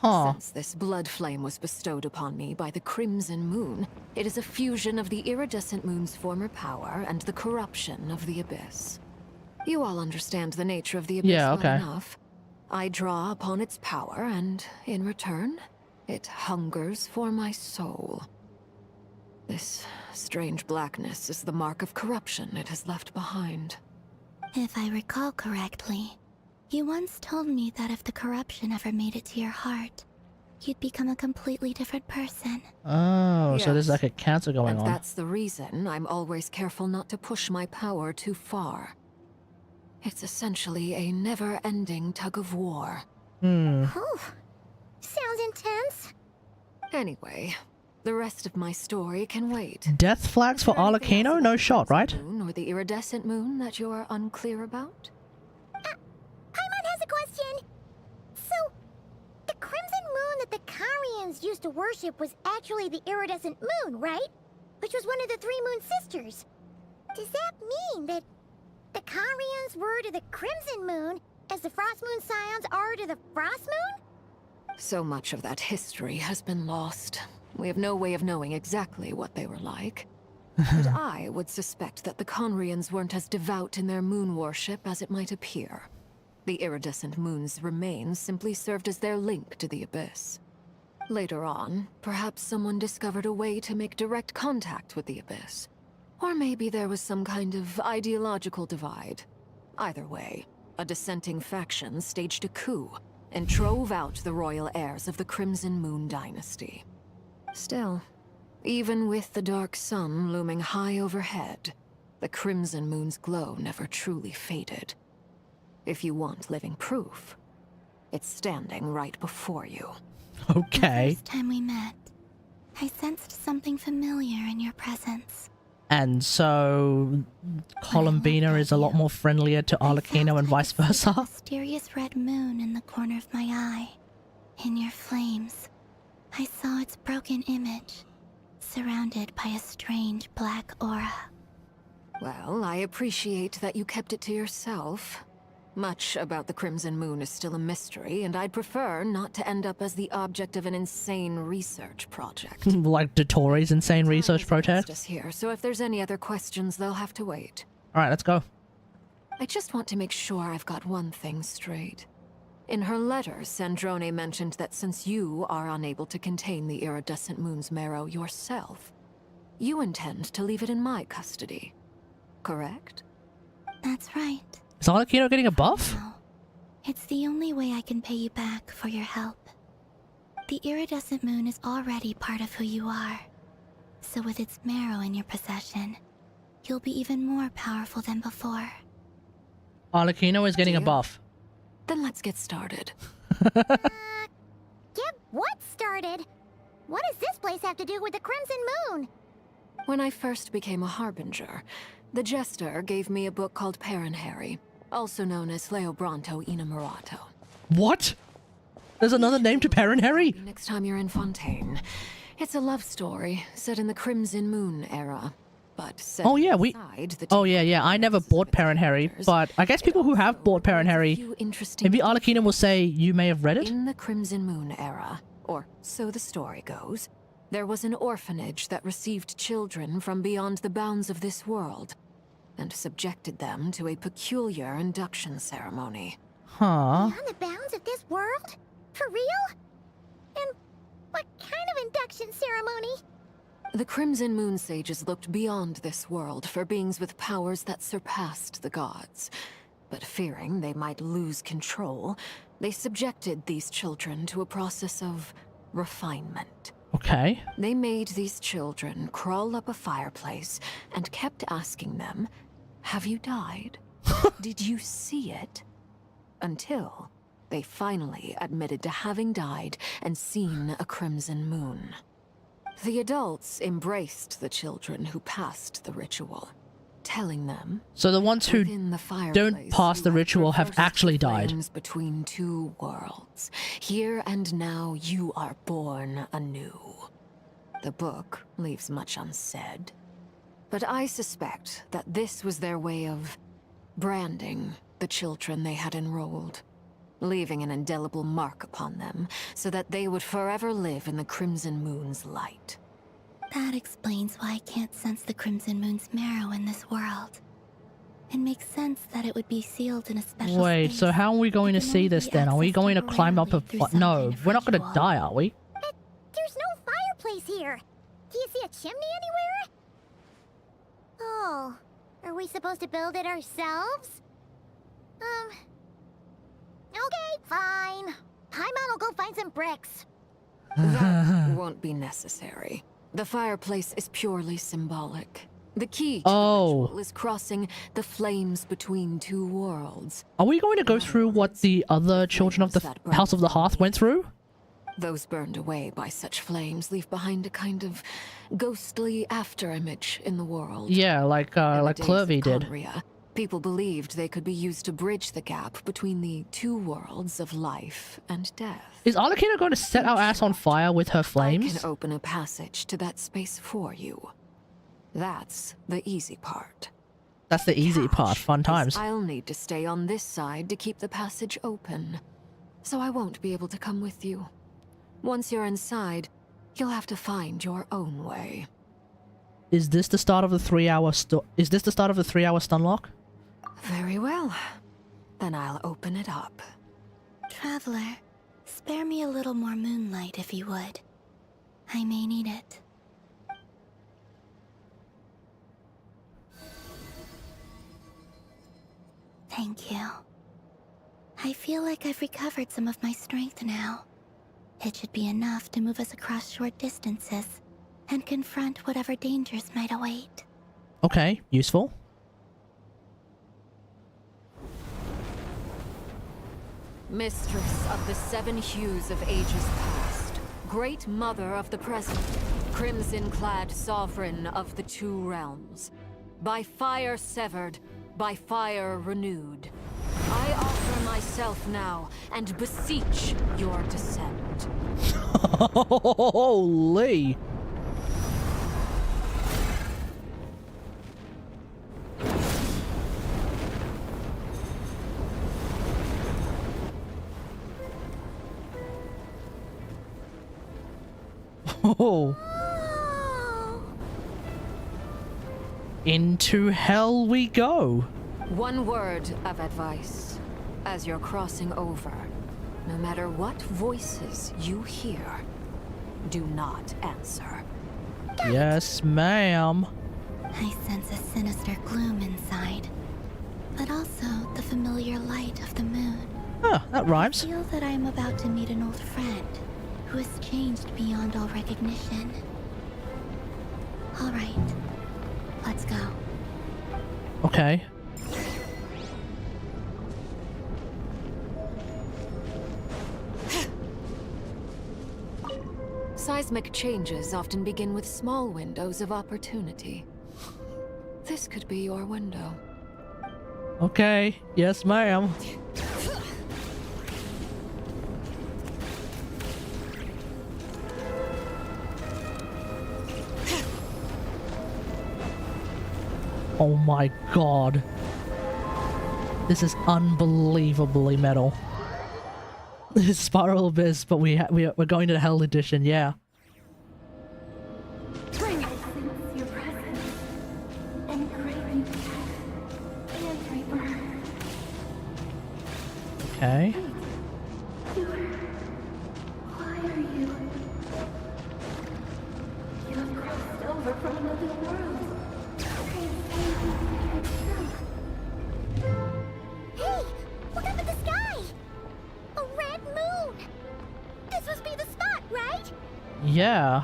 Huh. Since this blood flame was bestowed upon me by the Crimson Moon, it is a fusion of the iridescent moon's former power and the corruption of the abyss. You all understand the nature of the abyss well enough. I draw upon its power, and in return, it hungers for my soul. This strange blackness is the mark of corruption it has left behind. If I recall correctly, you once told me that if the corruption ever made it to your heart, you'd become a completely different person. Oh, so there's Yes. like a cancer going And on. that's the reason I'm always careful not to push my power too far. It's essentially a never-ending tug of war. Oh, sounds intense. Anyway, the rest of my story can wait. Death flags for Arlecchino? No shot, right? Moon or the iridescent moon that you're unclear about? Paimon has a question. So, the crimson moon that the Karians used to worship was actually the iridescent moon, right? Which was one of the three moon sisters. Does that mean that the Karians were to the crimson moon as the Frostmoon Scions are to the Frost moon? So much of that history has been lost. We have no way of knowing exactly what they were like. But I would suspect that the Conrians weren't as devout in their moon worship as it might appear. The iridescent moon's remains simply served as their link to the abyss. Later on, perhaps someone discovered a way to make direct contact with the abyss. Or maybe there was some kind of ideological divide. Either way, a dissenting faction staged a coup and drove out the royal heirs of the Crimson Moon dynasty. Still, even with the dark sun looming high overhead, the Crimson Moon's glow never truly faded. If you want living proof, it's standing right before you. Okay. The first time we met, I sensed something familiar in your presence. And so Columbina is a lot more friendlier to Arlecchino and vice versa. A mysterious red moon in the corner of my eye. In your flames, I saw its broken image, surrounded by a strange black aura. Well, I appreciate that you kept it to yourself. Much about the Crimson Moon is still a mystery, and I'd prefer not to end up as the object of an insane research project. Like Dotori's insane research project. Just here, so if there's any other questions, they'll have to wait. Alright, let's go. I just want to make sure I've got one thing straight. In her letter, Sandrone mentioned that since you are unable to contain the iridescent moon's marrow yourself, you intend to leave it in my custody. Correct? That's right. Is Arlecchino getting a buff? No. It's the only way I can pay you back for your help. The iridescent moon is already part of who you are. So with its marrow in your possession, you'll be even more powerful than before. Arlecchino is getting a buff. Then let's get started. Get what started? What does this place have to do with the Crimson Moon? When I first became a harbinger, the Jester gave me a book called Parenheri, also known as Leobranto Inamorato. What? There's another name to Parenheri? Next time you're in Fontaine. It's a love story set in the Crimson Moon era. But set Oh yeah, aside the Oh yeah, I never bought Parenheri, but I guess people who have bought Parenheri, maybe Arlecchino will say you may have read it? In the Crimson Moon era, or so the story goes, there was an orphanage that received children from beyond the bounds of this world, and subjected them to a peculiar induction ceremony. Huh. Beyond the bounds of this world? For real? And what kind of induction ceremony? The Crimson Moon Sages looked beyond this world for beings with powers that surpassed the gods. But fearing they might lose control, they subjected these children to a process of refinement. Okay. They made these children crawl up a fireplace and kept asking them, "Have you died? Did you see it?" Until they finally admitted to having died and seen a crimson moon. The adults embraced the children who passed the ritual, telling them, So the ones who "Within the don't pass the ritual have traversed actually the died. flames between two worlds. Here and now you are born anew." The book leaves much unsaid, but I suspect that this was their way of branding the children they had enrolled, leaving an indelible mark upon them so that they would forever live in the Crimson Moon's light. That explains why I can't sense the Crimson Moon's marrow in this world. It makes sense that it would be sealed in a special Wait, space. so how are we going to It can see only this be then? Are we accessed going to climb up a... temporarily through some No, kind of we're not going to ritual. die, are we? There's no fireplace here. Do you see a chimney anywhere? Oh, are we supposed to build it ourselves? Okay, fine. Paimon will go find some bricks. That won't be necessary. The fireplace is purely symbolic. The key to the ritual is crossing the flames between two worlds. Are we going to go through what the other children of the House of the Hearth went through? Those burned away by such flames leave behind a kind of ghostly afterimage in the world. Yeah, like Clervy did. Conria, people believed they could be used to bridge the gap between the two worlds of life and death. Is Arlecchino going to set our ass on fire with her I flames? can open a passage to that space for you. That's the easy part. That's the easy part. Fun times. I'll need to stay on this side to keep the passage open, so I won't be able to come with you. Once you're inside, you'll have to find your own way. Is this the start of the 3-hour Is this the start of the 3-hour stun lock? Very well. Then I'll open it up. Traveler, spare me a little more moonlight if you would. I may need it. Thank you. I feel like I've recovered some of my strength now. It should be enough to move us across short distances and confront whatever dangers might await. Okay, useful. Mistress of the 7 hues of ages past, great mother of the present, crimson-clad sovereign of the 2 realms, by fire severed, by fire renewed, I offer myself now and beseech your descent. Holy! Oh. Into hell we go. One word of advice. As you're crossing over, no matter what voices you hear, do not answer. Yes, ma'am. I sense a sinister gloom inside, but also the familiar light of the moon. Huh, that rhymes. I feel that I am about to meet an old friend who has changed beyond all recognition. All right, let's go. Okay. Seismic changes often begin with small windows of opportunity. This could be your window. Okay. Yes, ma'am. Oh my god. This is unbelievably metal. This is Spiral Abyss, but we're going to the Hell Edition, yeah. Bring I sense your presence and craving and rebirth. Okay. Yeah.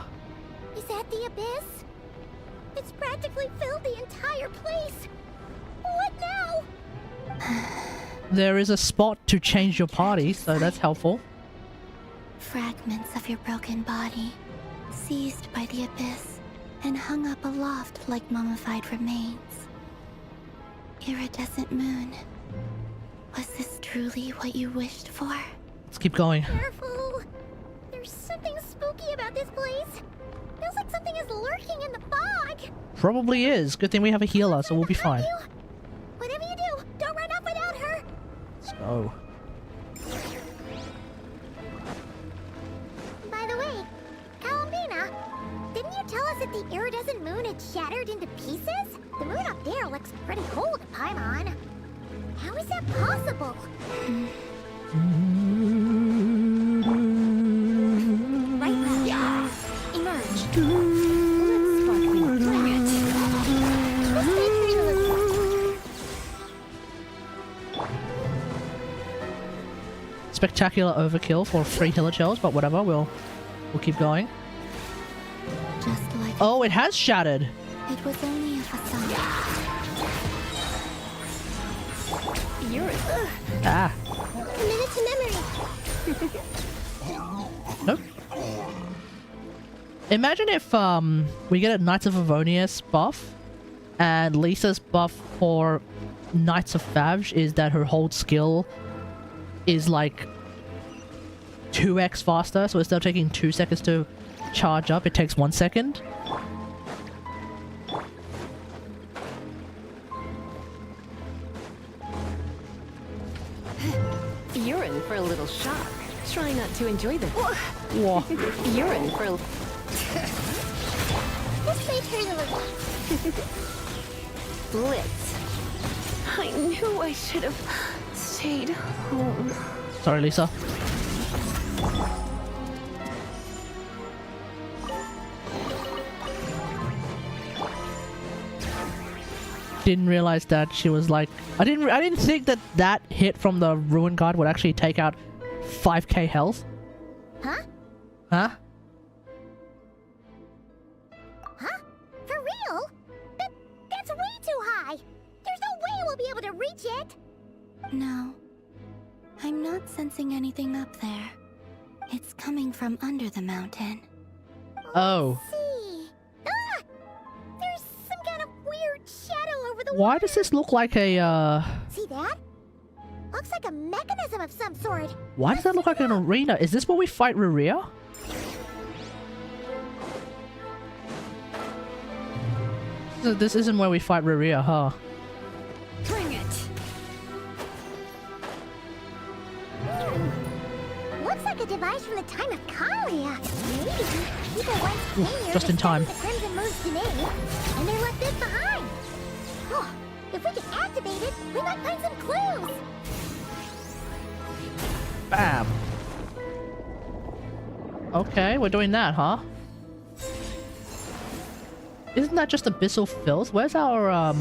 Is that the abyss? It's practically filled the entire place. What now? There is a spot to change your party, so that's helpful. Fragments of your broken body, seized by the abyss, and hung up aloft like mummified remains. Iridescent moon. Was this truly what you wished for? Let's keep going. Careful. There's something spooky about this place. Feels like something is lurking in the fog. Probably is. Good thing we have a healer, so we'll be fine. Whatever you do, don't run off without her. Let's go. By the way, Columbina, didn't you tell us that the iridescent moon had shattered into pieces? The moon up there looks pretty cold to Paimon. How is that possible? Right now, emerge. Let's sparkling threat. This may turn a little. Spectacular overkill for 3 healer shells, but whatever, we'll keep going. Just like Oh, it has shattered. it was only a facade. You're Ah. committed to memory. Nope. Imagine if we get a Knights of Avonius buff, and Lisa's buff for Knights of Favge is that her hold skill is like 2x faster, so instead of taking 2 seconds to charge up, it takes 1 second. You're in for a little shock. Try not to enjoy the... Whoa. You're in for a... This may turn a little. Blitz. I knew I should have stayed home. Sorry, Lisa. Didn't realize that she was like... I didn't think that that hit from the Ruin Guard would actually take out 5k health. Huh? Huh? Huh? For real? That's way too high. There's no way we'll be able to reach it. No. I'm not sensing anything up there. It's coming from under the mountain. Oh. See. Ah! There's some kind of weird shadow over the Why does this look like a, See that? Looks like a mechanism of some sort. Why does that look like an arena? Is this where we fight Rerir? This isn't where we fight Rerir, huh? Bring it. Looks like a device from the time of Kalia. Maybe people once came here Just in time. the Crimson Moon's domain, and they left this behind. Oh, if we can activate it, we might find some clues. Bam. Okay, we're doing that, huh? Isn't that just abyssal filth? Where's our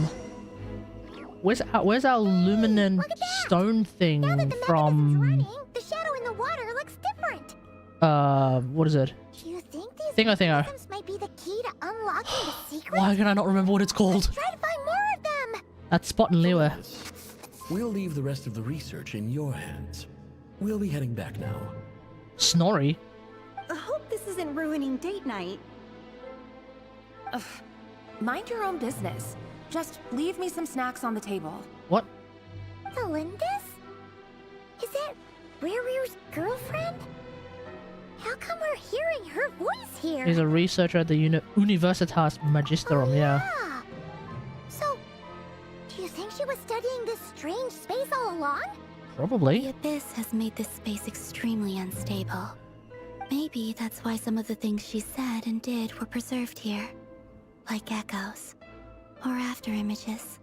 where's our luminant stone thing Now that the mechanism's from? running, the shadow in the water looks different. What is it? Do you think these Thingo. mechanisms might be the key to unlocking the secret? Why can I not remember what it's called? Try to find more of them. That spot in Liwa. We'll leave the rest of the research in your hands. We'll be heading back now. Snorri. I hope this isn't ruining date night. Ugh. Mind your own business. Just leave me some snacks on the table. What? Elindis? Is that Rerir's girlfriend? How come we're hearing her voice here? He's a researcher at the Universitas Magisterum, yeah. Ah. So, do you think she was studying this strange space all along? The Probably. abyss has made this space extremely unstable. Maybe that's why some of the things she said and did were preserved here. Like echoes. Or after images.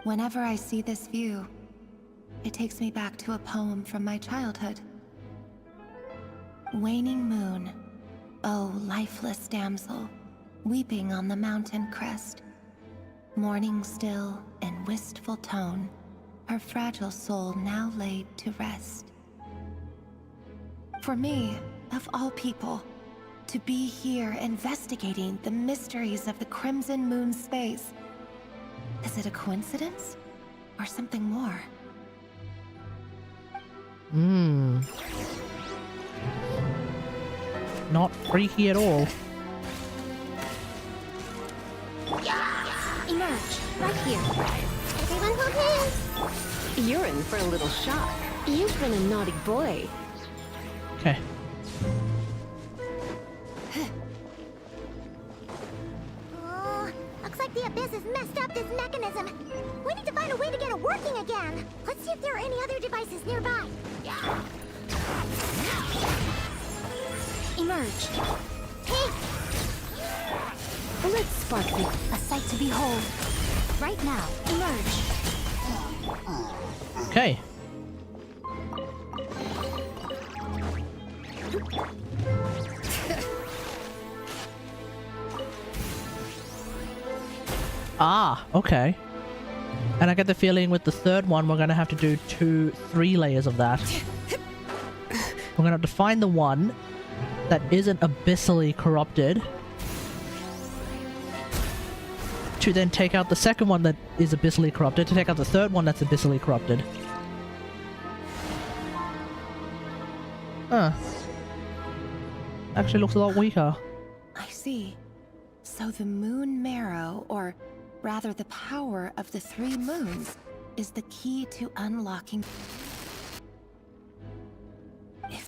Whenever I see this view, it takes me back to a poem from my childhood. Waning moon, oh lifeless damsel, weeping on the mountain crest. Mourning still in wistful tone, her fragile soul now laid to rest. For me, of all people, To be here investigating the mysteries of the Crimson Moon space. Is it a coincidence? Or something more? Not freaky at all. Emerge, right here. Everyone hold hands. You're in for a little shock. You've been a naughty boy. Okay. Oh, looks like the Abyss has messed up this mechanism. We need to find a way to get it working again. Let's see if there are any other devices nearby. Emerge. Take. Let's spark it. A sight to behold. Right now. Emerge. Okay. Ah, okay. And I get the feeling with the third one, we're gonna have to do 3 layers of that. We're gonna have to find the one that isn't abyssally corrupted, to then take out the second one that is abyssally corrupted, to take out the third one that's abyssally corrupted. Huh. Actually looks a lot weaker. I see. So the moon marrow, or rather the power of the 3 moons, is the key to unlocking. If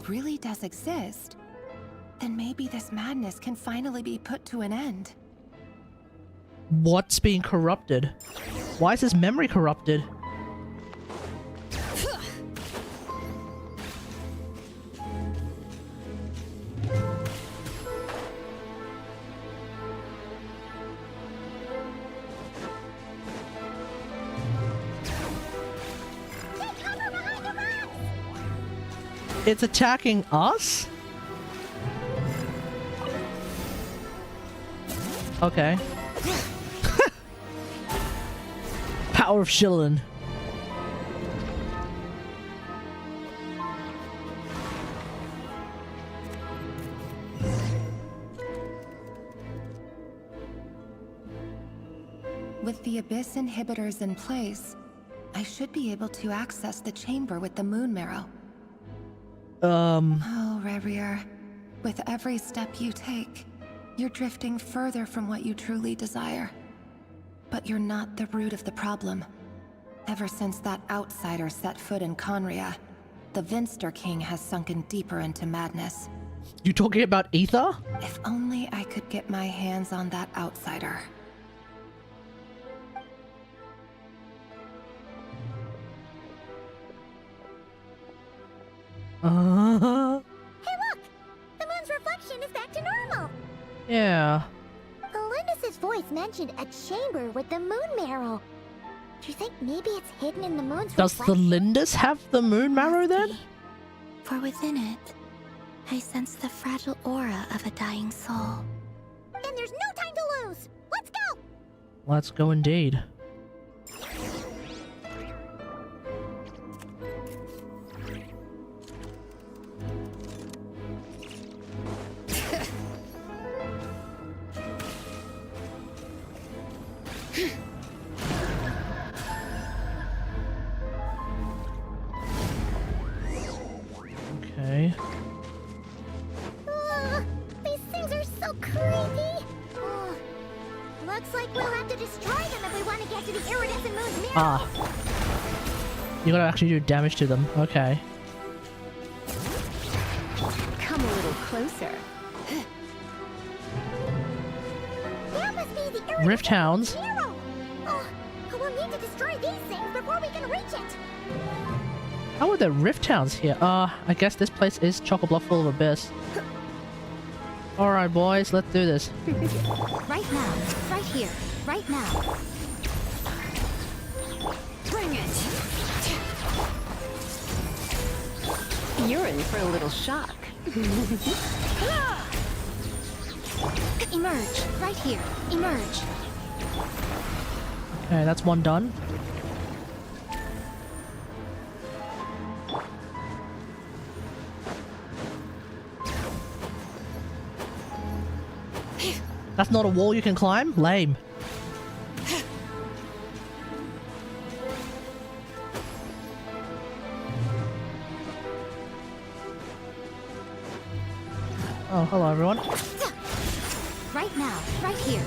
it really does exist, then maybe this madness can finally be put to an end. What's being corrupted? Why is his memory corrupted? It's attacking us? Okay. Power of Shillen. With the Abyss inhibitors in place, I should be able to access the chamber with the moon marrow. Oh, Rerir. With every step you take, you're drifting further from what you truly desire. But you're not the root of the problem. Ever since that outsider set foot in Conria, the Vinster King has sunken deeper into madness. You talking about Ether? If only I could get my hands on that outsider. Hey look! The moon's reflection is back to normal! Yeah. Lindis' voice mentioned a chamber with the moon marrow. Do you think maybe it's hidden in the moon's Does the reflection? Lindis have the moon marrow then? For within it, I sense the fragile aura of a dying soul. Then there's no time to lose! Let's go! Let's go indeed. Okay. These things are so creepy! Looks like we'll have to destroy them if we want to get to the iridescent moon's mirror! Ah. You gotta actually do damage to them. Okay. Come a little closer. That must be the iridescent Rift Hounds. mirror! We'll need to destroy these things before we can reach it! How are there Rift Hounds here? I guess this place is chock-a-block full of abyss. Alright boys, let's do this. Right now, right here, right now. Bring it! You're in for a little shock. Emerge, right here, emerge. Okay, that's one done. That's not a wall you can climb? Lame. Oh, hello everyone. Right now, right here.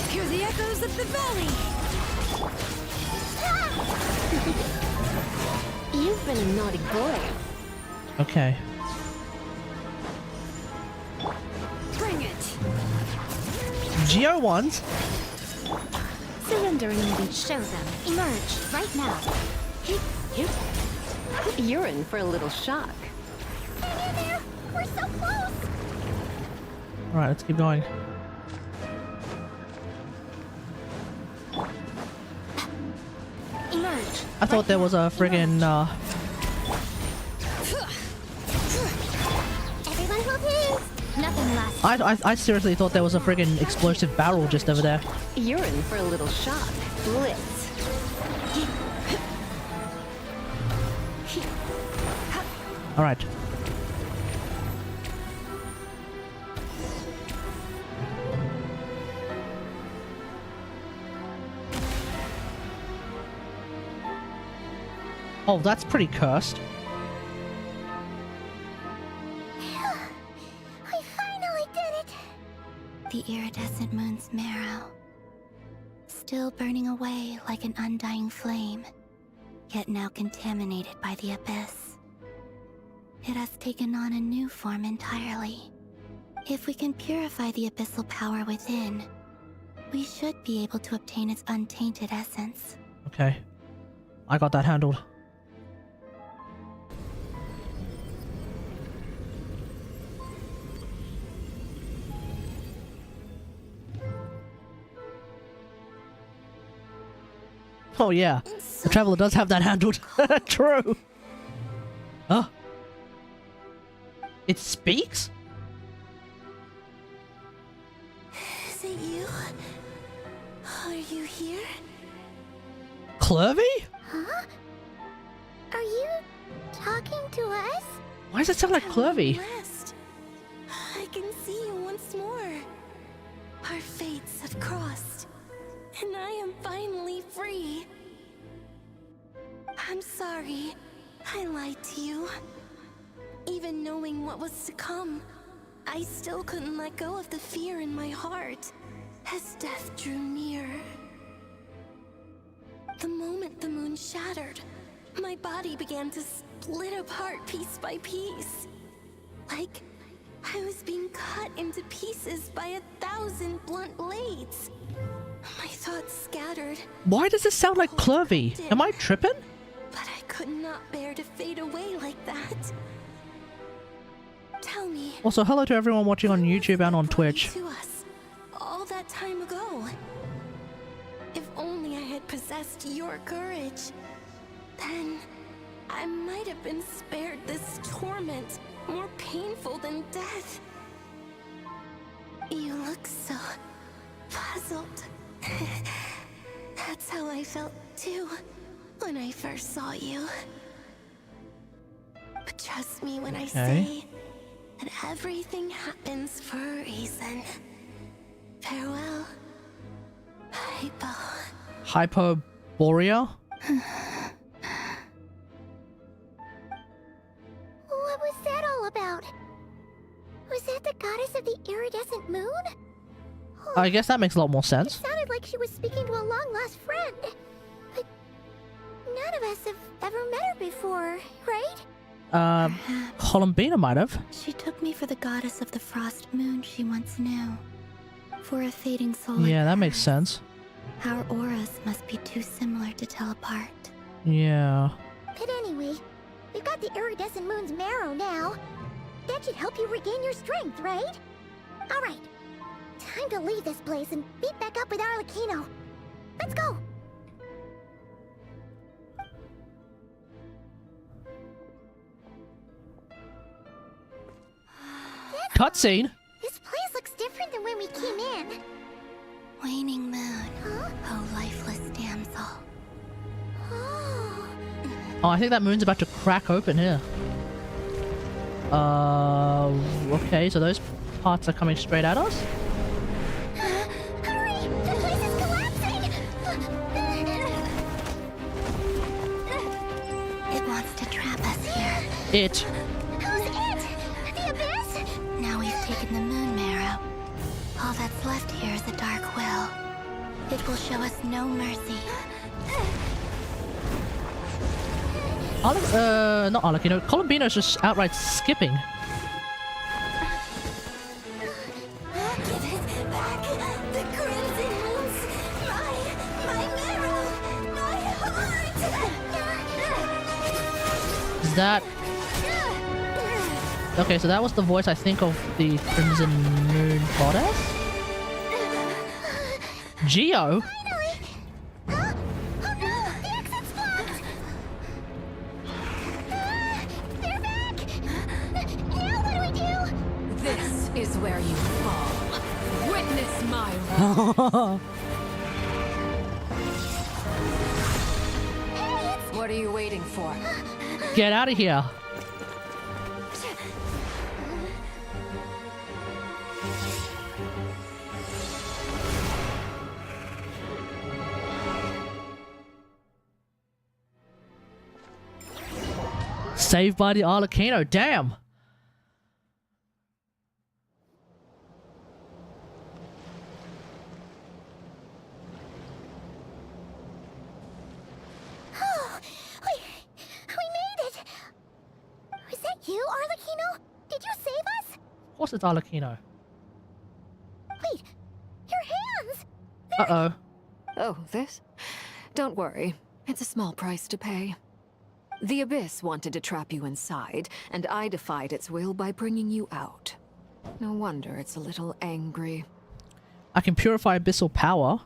Hear the echoes of the valley! You've been a naughty boy. Okay. Bring it! Geo ones? Surrender and maybe show them. Emerge, right now. You're in for a little shock. Hang in there! We're so close! Alright, let's keep going. Emerge. I thought there was a friggin' Everyone hold hands. Nothing lasts. I seriously thought there was a friggin' explosive barrel just over there. You're in for a little shock. Blitz. Alright. Oh, that's pretty cursed. We finally did it! The iridescent moon's marrow. Still burning away like an undying flame, yet now contaminated by the abyss. It has taken on a new form entirely. If we can purify the abyssal power within, we should be able to obtain its untainted essence. Okay. I got that handled. Oh yeah, the Traveler does have that handled. True. Huh? It speaks? Is it you? Are you here? Clervy? Huh? Are you talking to us? Why does it sound like Clervy? Blessed. I can see you once more. Our fates have crossed, and I am finally free. I'm sorry. I lied to you. Even knowing what was to come, I still couldn't let go of the fear in my heart as death drew near. The moment the moon shattered, my body began to split apart piece by piece. Like I was being cut into pieces by 1,000 blunt blades. My thoughts scattered. Why does this sound like Clervy? Am I tripping? But I could not bear to fade away like that. Tell me. Also, hello to everyone watching on YouTube and on Twitch. To us all that time ago. If only I had possessed your courage, then I might have been spared this torment more painful than death. You look so puzzled. That's how I felt too when I first saw you. But trust me when I say that everything happens for a reason. Farewell, Hyperborea? What was that all about? Was that the goddess of the iridescent moon? I guess that makes a lot more sense. It sounded like she was speaking to a long-lost friend. But none of us have ever met her before, right? Columbina might have. She took me for the goddess of the frost moon she once knew. For a fading soul like Yeah, that makes sense. Our auras must be too similar to tell apart. Yeah. But anyway, we've got the iridescent moon's marrow now. That should help you regain your strength, right? Alright. Time to leave this place and meet back up with Arlecchino. Let's go! Cutscene? This place looks different than when we came in. Waning moon. Huh? Oh, lifeless damsel. Oh. Oh, I think that moon's about to crack open here. Okay, so those parts are coming straight at us. Hurry! The place is collapsing! It wants to trap us here. It. Who's it? The Abyss? Now we've taken the moon marrow. All that's left here is a dark will. It will show us no mercy. Not Arlecchino. Columbina's just outright skipping. Give it back! The crimson moons! My marrow! My heart! Is that... Okay, so that was the voice, I think, of the Crimson Moon Goddess? Geo? This is where you fall. Witness my wrath. What are you waiting for? Get out of here. Saved by the Arlecchino, damn! Oh, we made it! Was that you, Arlecchino? Did you save us? Of course it's Arlecchino. Wait, your hands! Uh-oh. Oh, this? Don't worry. It's a small price to pay. The Abyss wanted to trap you inside, and I defied its will by bringing you out. No wonder it's a little angry. I can purify abyssal power.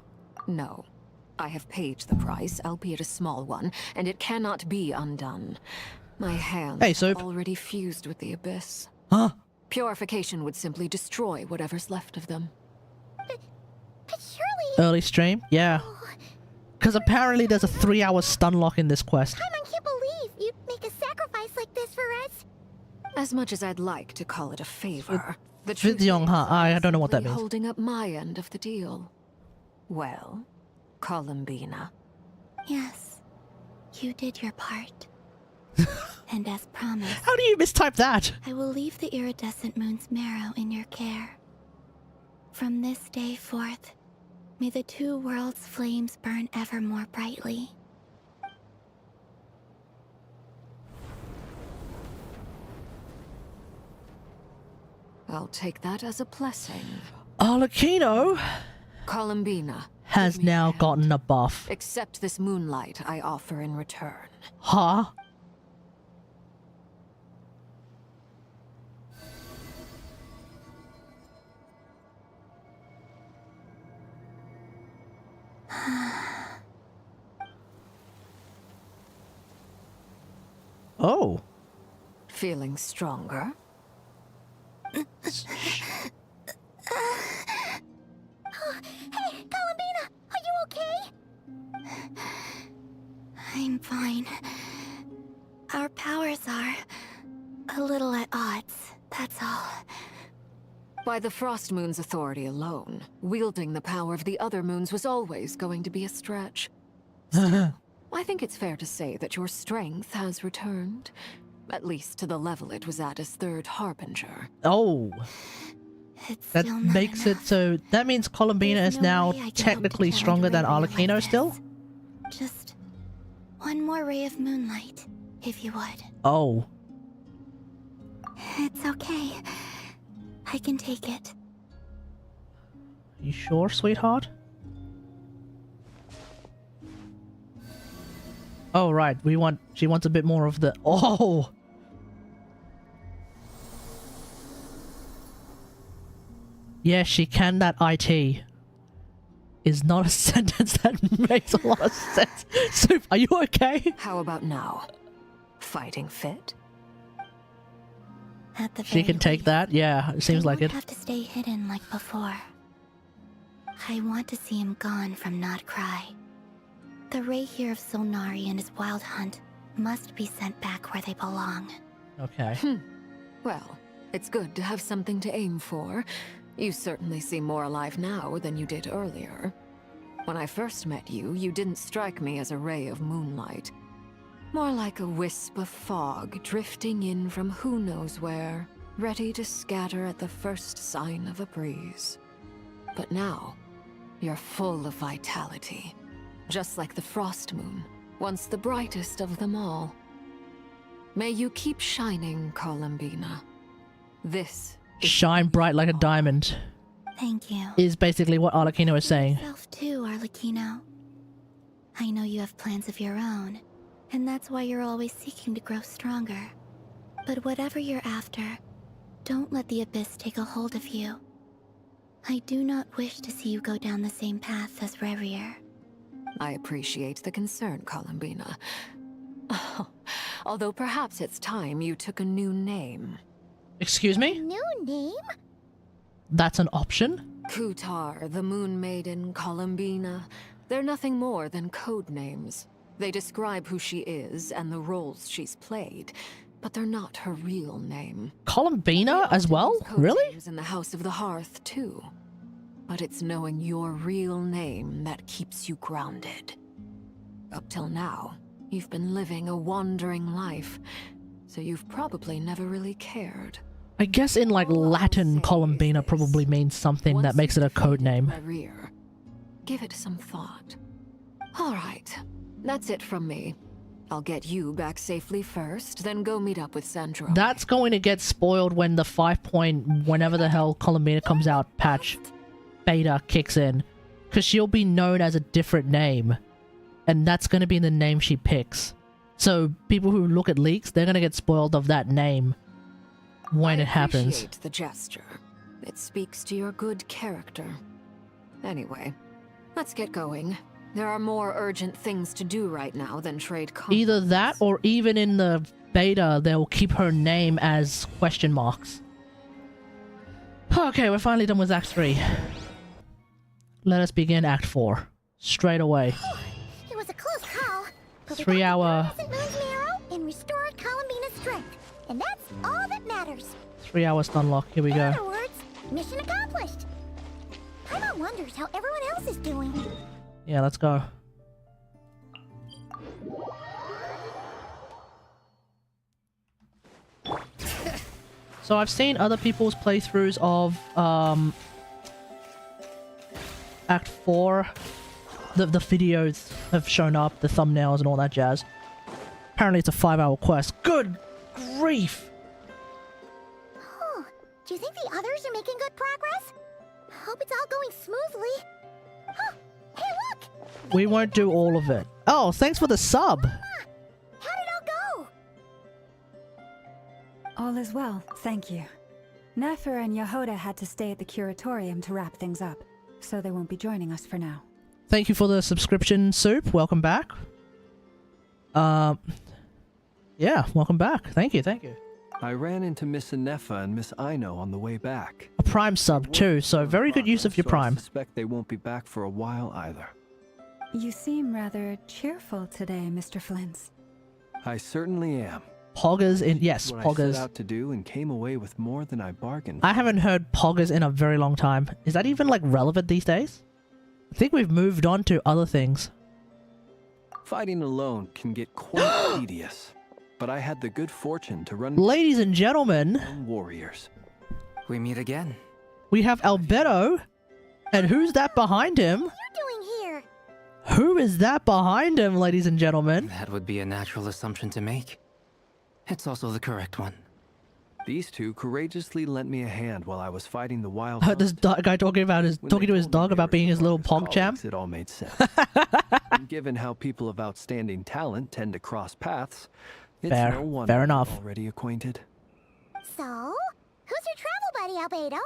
No. I have paid the price, albeit a small one, and it cannot be undone. My hands are already fused with the Abyss. Huh? Purification would simply destroy whatever's left of them. But surely... Early stream? Yeah. Because apparently there's a 3-hour stun lock in this quest. I can't believe you'd make a sacrifice like this for us. As much as I'd like to call it a favor, the truth I don't know what that means. Holding up my end of the deal. Well, Columbina. Yes, you did your part. And as promised... How do you mistype that? I will leave the iridescent moon's marrow in your care. From this day forth, may the two worlds' flames burn ever more brightly. I'll take that as a blessing. Arlecchino Columbina has now gotten a buff. Accept this moonlight I offer in return. Huh? Oh. Feeling stronger? Hey, Columbina, are you okay? I'm fine. Our powers are a little at odds, that's all. By the Frost Moon's authority alone, wielding the power of the other moons was always going to be a stretch. Still, I think it's fair to say that your strength has returned. At least to the level it was at as Third Harbinger. Oh. That makes it so... That means Columbina is now technically stronger than Arlecchino still? Just one more ray of moonlight, if you would. Oh. It's okay. I can take it. You sure, sweetheart? Oh, right. She wants a bit more of the... Oh! Yes, she can that IT. Is not a sentence that makes a lot of sense. Soup, are you okay? How about now? Fighting fit? At the She can take that? Yeah, it seems like it. I won't have to stay hidden like before. I want to see him gone from Nod Krai. The Rerir of Solnari and his wild hunt must be sent back where they belong. Okay. Well, It's good to have something to aim for. You certainly seem more alive now than you did earlier. When I first met you, you didn't strike me as a ray of moonlight. More like a wisp of fog drifting in from who knows where, ready to scatter at the first sign of a breeze. But now, you're full of vitality. Just like the Frostmoon, once the brightest of them all. May you keep shining, Columbina. This Shine bright like a diamond. Thank you. Is basically what Arlecchino is saying. Yourself too, Arlecchino. I know you have plans of your own, and that's why you're always seeking to grow stronger. But whatever you're after, don't let the Abyss take a hold of you. I do not wish to see you go down the same path as Rerir. I appreciate the concern, Columbina. Although perhaps it's time you took a new name. Excuse me? New name? That's an option? Kutar, the Moon Maiden, Columbina. They're nothing more than code names. They describe who she is and the roles she's played, but they're not her real name. Columbina as well? Really? In the House of the Hearth, too. But it's knowing your real name that keeps you grounded. Up till now, you've been living a wandering life, so you've probably never really cared. I guess in like Latin, Columbina probably means something that makes it a code name. Rerir. Give it some thought. All right, that's it from me. I'll get you back safely first, then go meet up with Sandro. That's going to get spoiled when the 5 point whenever the hell Columbina comes out patch beta kicks in. Because she'll be known as a different name. And that's going to be the name she picks. So people who look at leaks, they're going to get spoiled of that name when it happens. I appreciate the gesture. It speaks to your good character. Anyway, let's get going. There are more urgent things to do right now than trade contracts. Either that, or even in the beta, they'll keep her name as question marks. Okay, we're finally done with Act 3. Let us begin Act 4. Straight away. It was a close call. 3 hour... and restored Columbina's strength. And that's all that matters. 3 hour stun lock. Here we In go. other words, mission accomplished. Paimon wonders how everyone else is doing. Yeah, let's go. So I've seen other people's playthroughs of Act 4. The videos have shown up, the thumbnails and all that jazz. Apparently it's a 5-hour quest. Good grief! Huh. Do you think the others are making good progress? Hope it's all going smoothly. Huh. Hey, look! We won't do all of it. Oh, thanks for the sub! How did it all go? All is well, thank you. Nefer and Yehuda had to stay at the curatorium to wrap things up, so they won't be joining us for now. Thank you for the subscription, Soup. Welcome back. Yeah, welcome back. Thank you, thank you. I ran into Miss Nefer and Miss Aino on the way back. A Prime sub too, so very good use of your Prime. I suspect they won't be back for a while either. You seem rather cheerful today, Mr. Flint's. I certainly am. Poggers in... Yes, what Poggers. I set out to do and came away with more than I bargained. I haven't heard Poggers in a very long time. Is that even, like, relevant these days? I think we've moved on to other things. Fighting alone can get quite tedious, but I had the good fortune to run... Ladies and gentlemen... warriors. We meet again. We have Albedo. And who's that behind him? What are you doing here? Who is that behind him, ladies and gentlemen? That would be a natural assumption to make. It's also the correct one. These two courageously lent me a hand while I was fighting the wild. This guy talking to his dog about being his little PogChamp. It all made sense. And given how people of outstanding talent tend to cross paths, it's no wonder fair enough. we're already acquainted. So, who's your travel buddy, Albedo?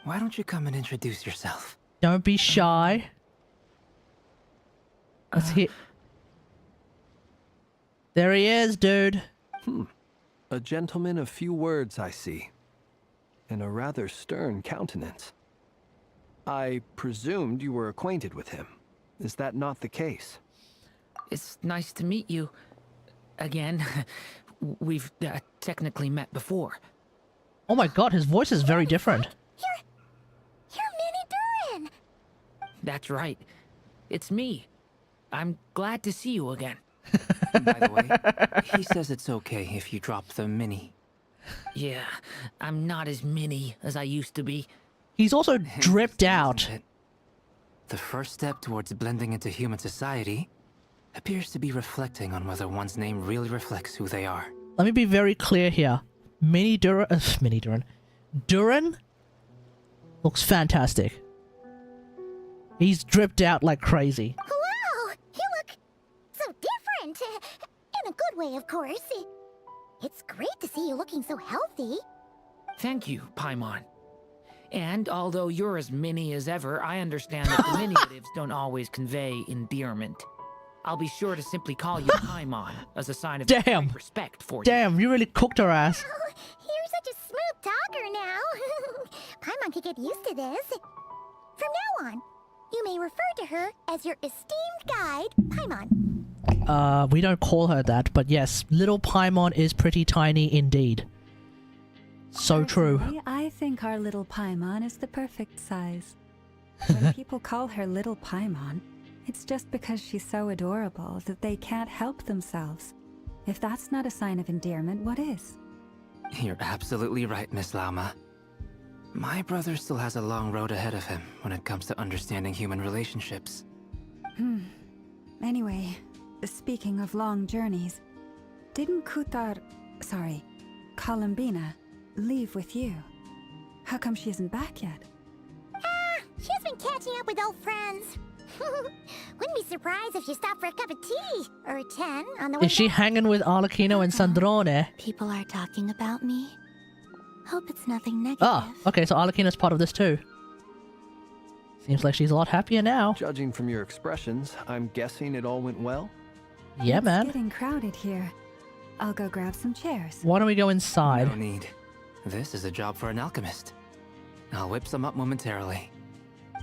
Why don't you come and introduce yourself? Don't be shy. Let's hit. There he is, dude. A gentleman of few words, I see. And a rather stern countenance. I presumed you were acquainted with him. Is that not the case? It's nice to meet you. Again. We've technically met before. Oh my god, his voice is very different. You're Minnie Durin! That's right. It's me. I'm glad to see you again. By the way, he says it's okay if you drop the mini. Yeah, I'm not as mini as I used to be. He's also dripped out. The first step towards blending into human society appears to be reflecting on whether one's name really reflects who they are. Let me be very clear here. Mini Durin looks fantastic. He's dripped out like crazy. Wow! You look so different! In a good way, of course. It's great to see you looking so healthy. Thank you, Paimon. And although you're as mini as ever, I understand that diminutives don't always convey endearment. I'll be sure to simply call you Paimon as a sign of great respect for you. Damn, you really cooked her ass. Oh, you're such a smooth talker now. Paimon could get used to this. From now on, you may refer to her as your esteemed guide, Paimon. We don't call her that, but yes, little Paimon is pretty tiny indeed. So true. Personally, I think our little Paimon is the perfect size. When people call her little Paimon, it's just because she's so adorable that they can't help themselves. If that's not a sign of endearment, what is? You're absolutely right, Miss Lauma. My brother still has a long road ahead of him when it comes to understanding human relationships. Anyway, speaking of long journeys, didn't Columbina leave with you? How come she isn't back yet? She's been catching up with old friends. Wouldn't be surprised if she stopped for a cup of tea or 10 on the way. Is she hanging with Arlecchino and Sandrone? People are talking about me. Hope it's nothing negative. Ah, okay, so Arlecchino's part of this too. Seems like she's a lot happier now. Judging from your expressions, I'm guessing it all went well? Yeah, man. It's getting crowded here. I'll go grab some chairs. Why don't we go inside? No need. This is a job for an alchemist. I'll whip some up momentarily.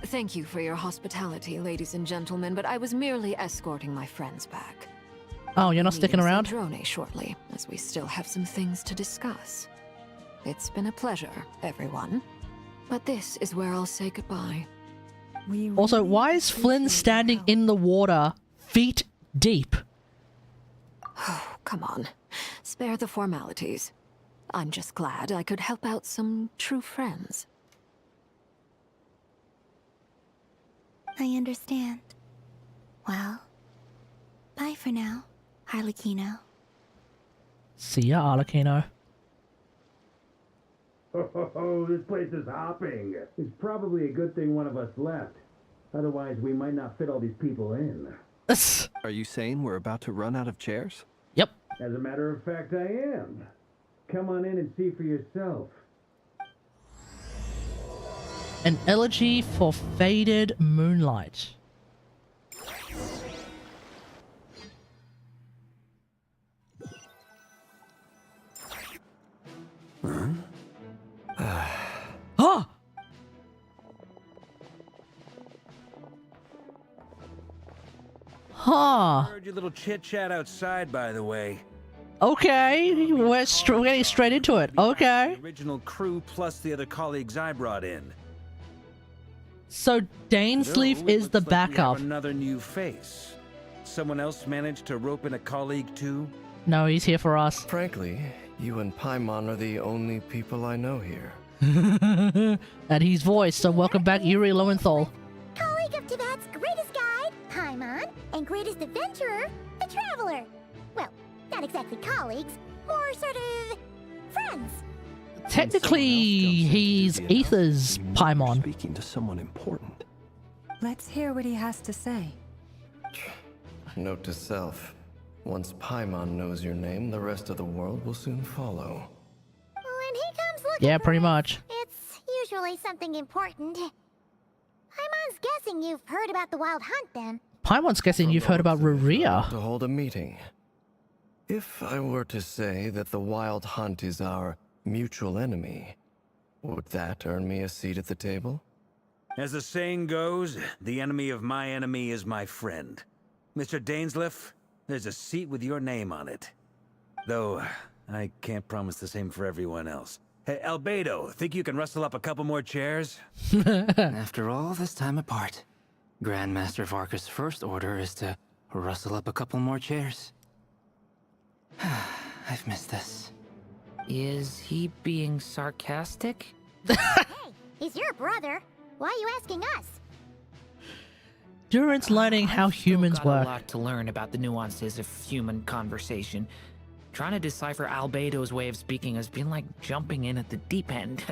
Thank you for your hospitality, ladies and gentlemen, but I was merely escorting my friends back. Oh, you're not sticking around? Drone shortly, as we still have some things to discuss. It's been a pleasure, everyone. But this is where I'll say goodbye. Also, why is Flynn standing in the water, feet deep? Oh, come on. Spare the formalities. I'm just glad I could help out some true friends. I understand. Well, bye for now, Arlecchino. See ya, Arlecchino. Oh, this place is hopping. It's probably a good thing one of us left. Otherwise, we might not fit all these people in. Are you saying we're about to run out of chairs? Yep. As a matter of fact, I am. Come on in and see for yourself. An elegy for faded moonlight. Huh? Huh. Heard your little chit chat outside, by the way. Okay, we're getting straight into it. Okay. The original crew plus the other colleagues I brought in. So Dainsleif is the Looks like we have backup. another new face. Someone else managed to rope in a colleague too? No, he's here for us. Frankly, you and Paimon are the only people I know here. And he's voiced, so welcome back, Yuri Lowenthal. Colleague of Tibet's greatest guide, Paimon, and greatest adventurer, the Traveler. Well, not exactly colleagues, more sort of friends. Technically, he's Aether's Paimon. Speaking to someone important. Let's hear what he has to say. Note to self. Once Paimon knows your name, the rest of the world will soon follow. When he comes looking Yeah, for pretty us, much. It's usually something important. Paimon's guessing you've heard about the Wild Hunt, then. Paimon's guessing you've heard about Rerir. To hold a meeting. If I were to say that the Wild Hunt is our mutual enemy, would that earn me a seat at the table? As the saying goes, the enemy of my enemy is my friend. Mr. Dainsleif, there's a seat with your name on it. Though, I can't promise the same for everyone else. Hey, Albedo, think you can rustle up a couple more chairs? After all this time apart, Grandmaster Varka's first order is to rustle up a couple more chairs. I've missed this. Is he being sarcastic? Hey, he's your brother. Why are you asking us? Durin's learning how humans Got work. a lot to learn about the nuances of human conversation. Trying to decipher Albedo's way of speaking has been like jumping in at the deep end.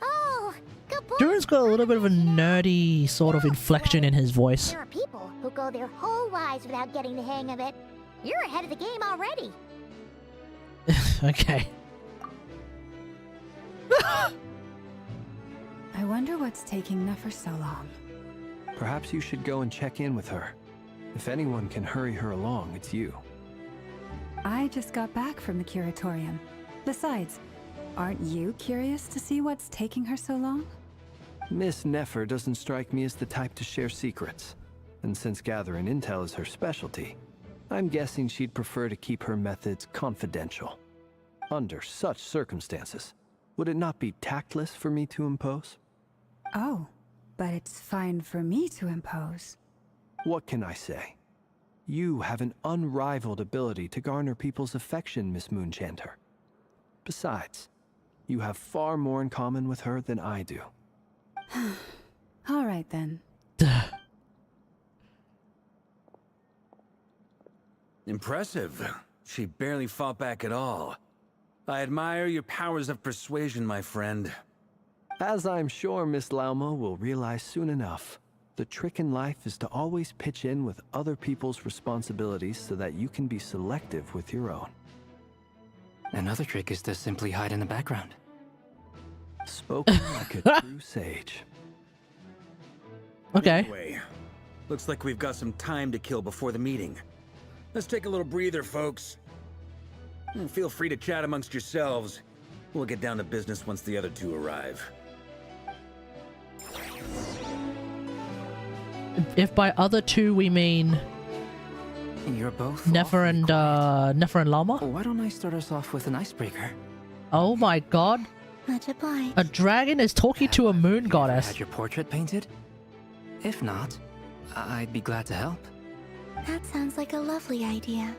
Oh, good point. Durin's got a little bit of a nerdy sort of inflection in his voice. There are people who go their whole lives without getting the hang of it. You're ahead of the game already. Okay. I wonder what's taking Nefer so long. Perhaps you should go and check in with her. If anyone can hurry her along, it's you. I just got back from the curatorium. Besides, aren't you curious to see what's taking her so long? Miss Nefer doesn't strike me as the type to share secrets. And since gathering intel is her specialty, I'm guessing she'd prefer to keep her methods confidential. Under such circumstances, would it not be tactless for me to impose? Oh, but it's fine for me to impose. What can I say? You have an unrivaled ability to garner people's affection, Miss Moonchanter. Besides, you have far more in common with her than I do. All right then. Impressive. She barely fought back at all. I admire your powers of persuasion, my friend. As I'm sure Miss Lauma will realize soon enough, the trick in life is to always pitch in with other people's responsibilities so that you can be selective with your own. Another trick is to simply hide in the background. Spoken like a true sage. Okay. Anyway, looks like we've got some time to kill before the meeting. Let's take a little breather, folks. Feel free to chat amongst yourselves. We'll get down to business once the other two arrive. If by other two we mean You're both Nefer and Lama? Why don't I start us off with an icebreaker? Oh my god. Much obliged. A dragon is talking to a moon goddess. Had your portrait painted? If not, I'd be glad to help. That sounds like a lovely idea.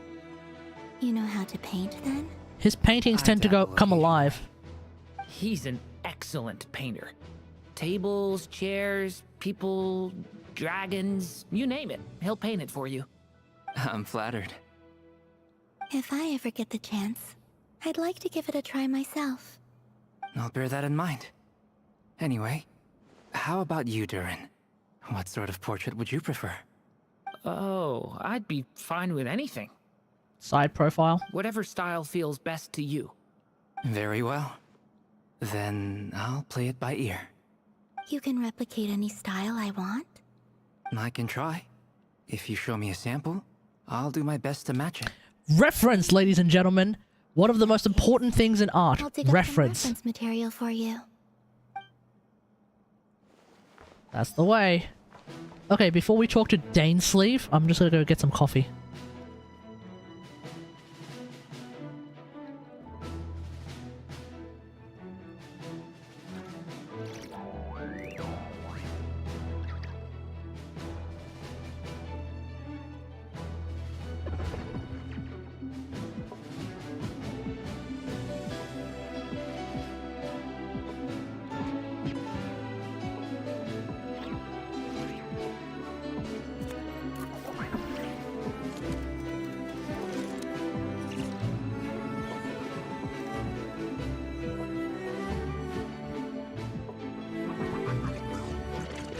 You know how to paint then? His paintings tend to come alive. He's an excellent painter. Tables, chairs, people, dragons, you name it. He'll paint it for you. I'm flattered. If I ever get the chance, I'd like to give it a try myself. I'll bear that in mind. Anyway, how about you, Durin? What sort of portrait would you prefer? Oh, I'd be fine with anything. Side profile? Whatever style feels best to you. Very well. Then I'll play it by ear. You can replicate any style I want? I can try. If you show me a sample, I'll do my best to match it. Reference, ladies and gentlemen. One of the most important things in art. I'll dig up some Reference. reference material for you. That's the way. Okay, before we talk to Dainsleeve, I'm just gonna go get some coffee.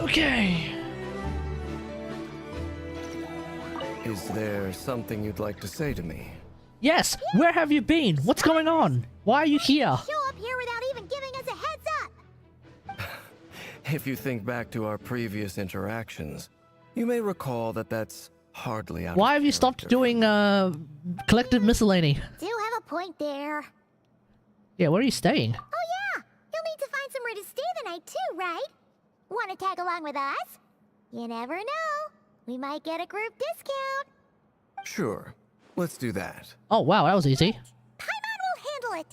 Okay. Is there something you'd like to say to me? Yes! Where have you been? What's going on? Why are you here? Show up here without even giving us a heads up! If you think back to our previous interactions, you may recall that that's hardly out Why have you stopped doing collective miscellany? Do have a point there. Yeah, where are you staying? Oh yeah! You'll need to find somewhere to stay the night too, right? Want to tag along with us? You never know. We might get a group discount. Sure. Let's do that. Oh wow, that was easy. Paimon will handle it.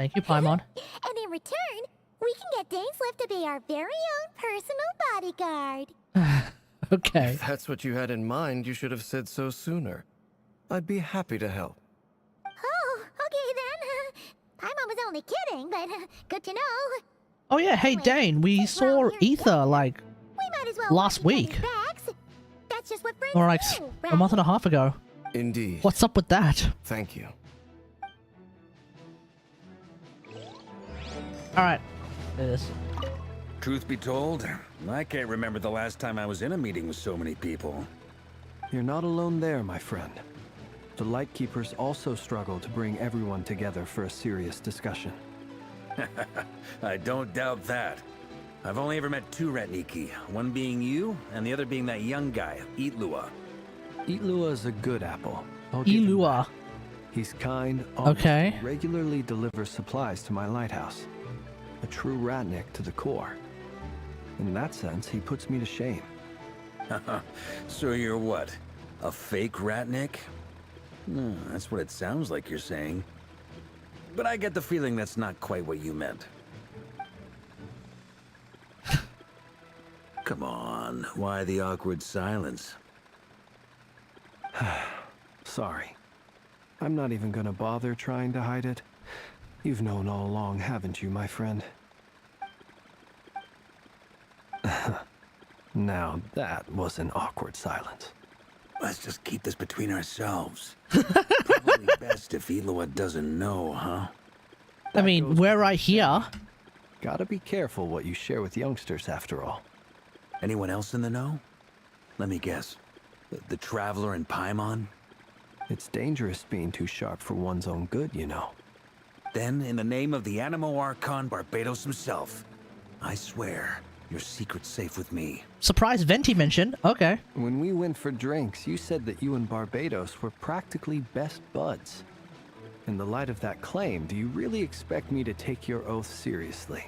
Thank you, Paimon. And in return, we can get Dainsleif to be our very own personal bodyguard. Okay. If that's what you had in mind, you should have said so sooner. I'd be happy to help. Oh, okay then. Paimon was only kidding, but good to know. Oh yeah, hey Dane, we saw Ether like We might as well last week. That's just what friends Or like do, a month and a half ago. Indeed. What's up with that? Thank you. Alright. It is. Truth be told, I can't remember the last time I was in a meeting with so many people. You're not alone there, my friend. The Lightkeepers also struggle to bring everyone together for a serious discussion. I don't doubt that. I've only ever met two Ratniki, one being you, and the other being that young guy, Eatlua. Eatlua is a good apple. Eatlua. He's kind, honest, Okay. and regularly delivers supplies to my lighthouse. A true Ratnik to the core. In that sense, he puts me to shame. So you're what? A fake Ratnik? That's what it sounds like you're saying. But I get the feeling that's not quite what you meant. Come on, why the awkward silence? Sorry. I'm not even gonna bother trying to hide it. You've known all along, haven't you, my friend? Now, that was an awkward silence. Let's just keep this between ourselves. Probably best if Eatlua doesn't know, huh? I mean, we're right here. Gotta be careful what you share with youngsters, after all. Anyone else in the know? Let me guess. The Traveler and Paimon? It's dangerous being too sharp for one's own good, you know. Then, in the name of the Animo Archon Barbados himself, I swear, your secret's safe with me. Surprise Venti mention. Okay. When we went for drinks, you said that you and Barbados were practically best buds. In the light of that claim, do you really expect me to take your oath seriously?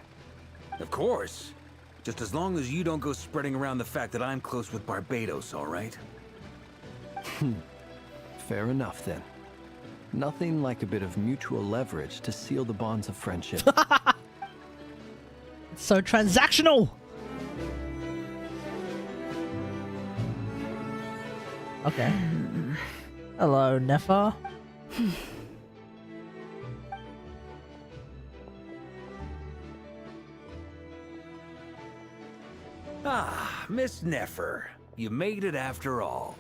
Of course. Just as long as you don't go spreading around the fact that I'm close with Barbados, all right? Fair enough, then. Nothing like a bit of mutual leverage to seal the bonds of friendship. It's so transactional! Okay. Hello, Nefer. Ah, Miss Nefer. You made it after all.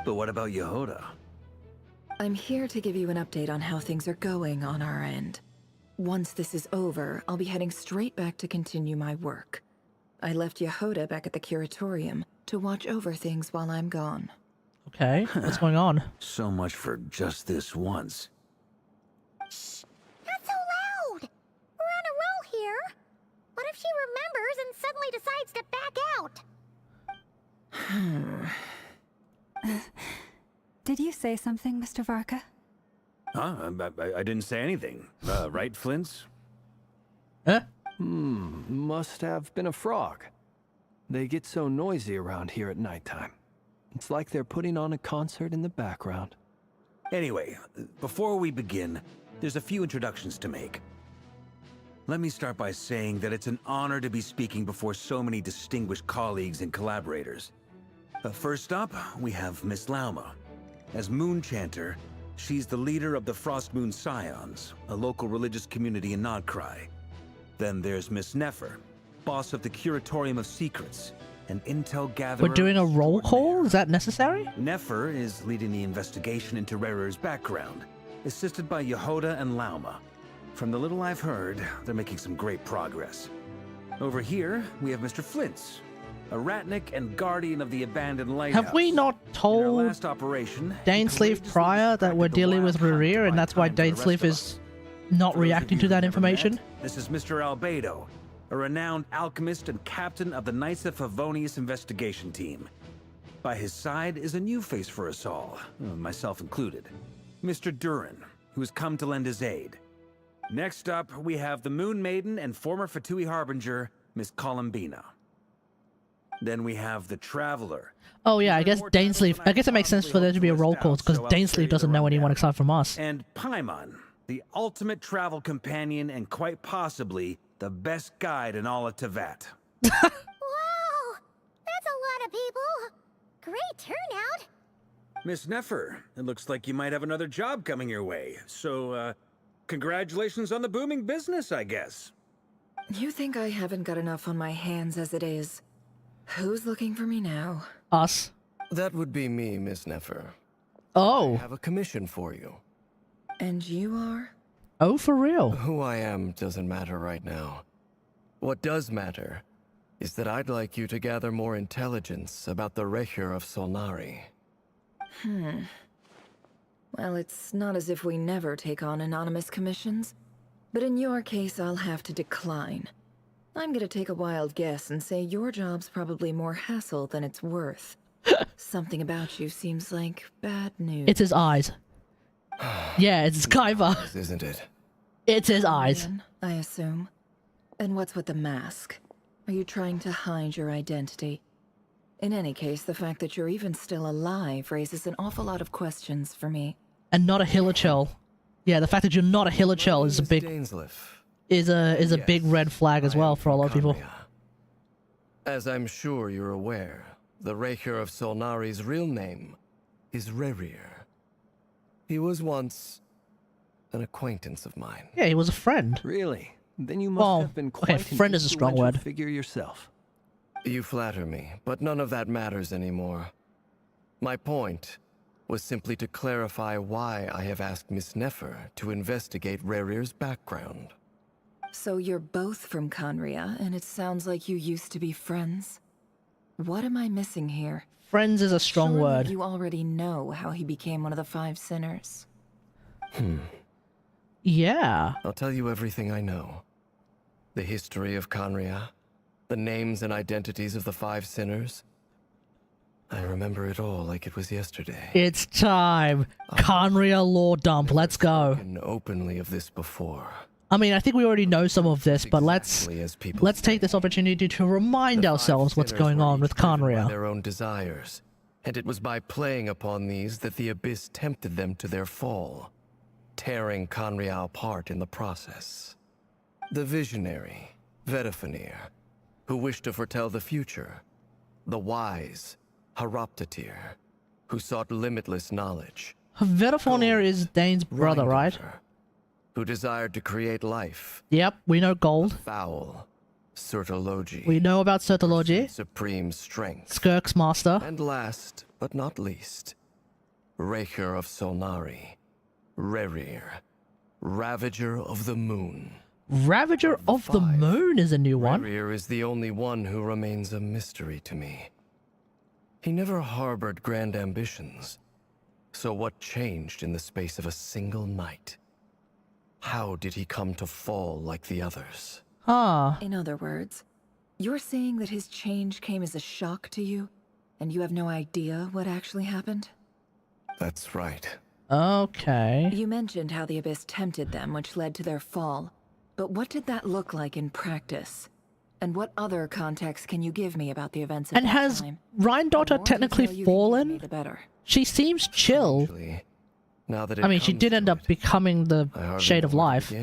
But what about Yehoda? I'm here to give you an update on how things are going on our end. Once this is over, I'll be heading straight back to continue my work. I left Yehoda back at the Curatorium to watch over things while I'm gone. Okay, what's going on? So much for just this once. Shh! Not so loud! We're on a roll here. What if she remembers and suddenly decides to back out? Did you say something, Mr. Varka? Huh? I didn't say anything. Right, Flints? Huh? Must have been a frog. They get so noisy around here at nighttime. It's like they're putting on a concert in the background. Anyway, before we begin, there's a few introductions to make. Let me start by saying that it's an honor to be speaking before so many distinguished colleagues and collaborators. First up, we have Miss Lauma. As Moon Chanter, she's the leader of the Frostmoon Scions, a local religious community in Nod Krai. Then there's Miss Nefer, boss of the Curatorium of Secrets, an intel gatherer. We're doing a roll call? Is that necessary? Nefer is leading the investigation into Rerir's background, assisted by Yehoda and Lauma. From the little I've heard, they're making some great progress. Over here, we have Mr. Flints, a Ratnik and guardian of the abandoned lighthouse. Have we not told last operation, Dainsleif prior that we're dealing with Rerir and that's why Dainsleif is not reacting to that information? This is Mr. Albedo, a renowned alchemist and captain of the Knights of Favonius investigation team. By his side is a new face for us all, myself included, Mr. Durin, who has come to lend his aid. Next up, we have the Moon Maiden and former Fatui Harbinger, Miss Columbina. Then we have the Traveler. Oh yeah, I guess Dainsleif. I guess it makes sense for there to be a roll call because Dainsleif doesn't know anyone except from us. And Paimon, the ultimate travel companion and quite possibly the best guide in all of Tevat. Wow! That's a lot of people! Great turnout! Miss Nefer, it looks like you might have another job coming your way. So, congratulations on the booming business, I guess. You think I haven't got enough on my hands as it is? Who's looking for me now? Us. That would be me, Miss Nefer. Oh. I have a commission for you. And you are? Oh, for real? Who I am doesn't matter right now. What does matter is that I'd like you to gather more intelligence about the Rerir of Solnari. Well, it's not as if we never take on anonymous commissions. But in your case, I'll have to decline. I'm gonna take a wild guess and say your job's probably more hassle than it's worth. Something about you seems like bad news. It's his eyes. Yeah, it's Kaiba. Isn't it? It's his eyes. I assume. And what's with the mask? Are you trying to hide your identity? In any case, the fact that you're even still alive raises an awful lot of questions for me. And not a Hilichurl. Yeah, the fact that you're not a Hilichurl is a big is a big red flag as well for a lot of people. As I'm sure you're aware, the Rerir of Solnari's real name is Rerir. He was once an acquaintance of mine. Yeah, he was a friend. Really? Then you must have been quite friend is a strong influential word. figure yourself. You flatter me, but none of that matters anymore. My point was simply to clarify why I have asked Miss Nefer to investigate Rerir's background. So you're both from Conria, and it sounds like you used to be friends? What am I missing here? Friends is a strong Surely word. You already know how he became one of the 5 sinners. Yeah. I'll tell you everything I know. The history of Conria, the names and identities of the 5 sinners. I remember it all like it was yesterday. It's time. Conria lore dump. Let's go. I've spoken openly of this before. I mean, I think we already know some of this, but let's take this opportunity to remind ourselves what's going on with Conria. Their own desires, and it was by playing upon these that the Abyss tempted them to their fall, tearing Conria apart in the process. The visionary, Vedifenir, who wished to foretell the future. The wise, Haroptatir, who sought limitless knowledge. Vedifenir is Dane's brother, right? Who desired to create life. Yep, we know gold. Foul, Sertology. We know about Sertology. Supreme strength. Skirk's master. And last, but not least, Rerir of Solnari. Rerir, Ravager of the Moon. Ravager of the Moon is a new one. Rerir is the only one who remains a mystery to me. He never harbored grand ambitions. So what changed in the space of a single night? How did he come to fall like the others? In other words, you're saying that his change came as a shock to you, and you have no idea what actually happened? That's right. Okay. You mentioned how the Abyss tempted them, which led to their fall. But what did that look like in practice? And what other context can you give me about the events at And that has time? Rheindotter technically fallen? The better. She seems chill. Now that I mean, she did end up becoming the Shade of Life.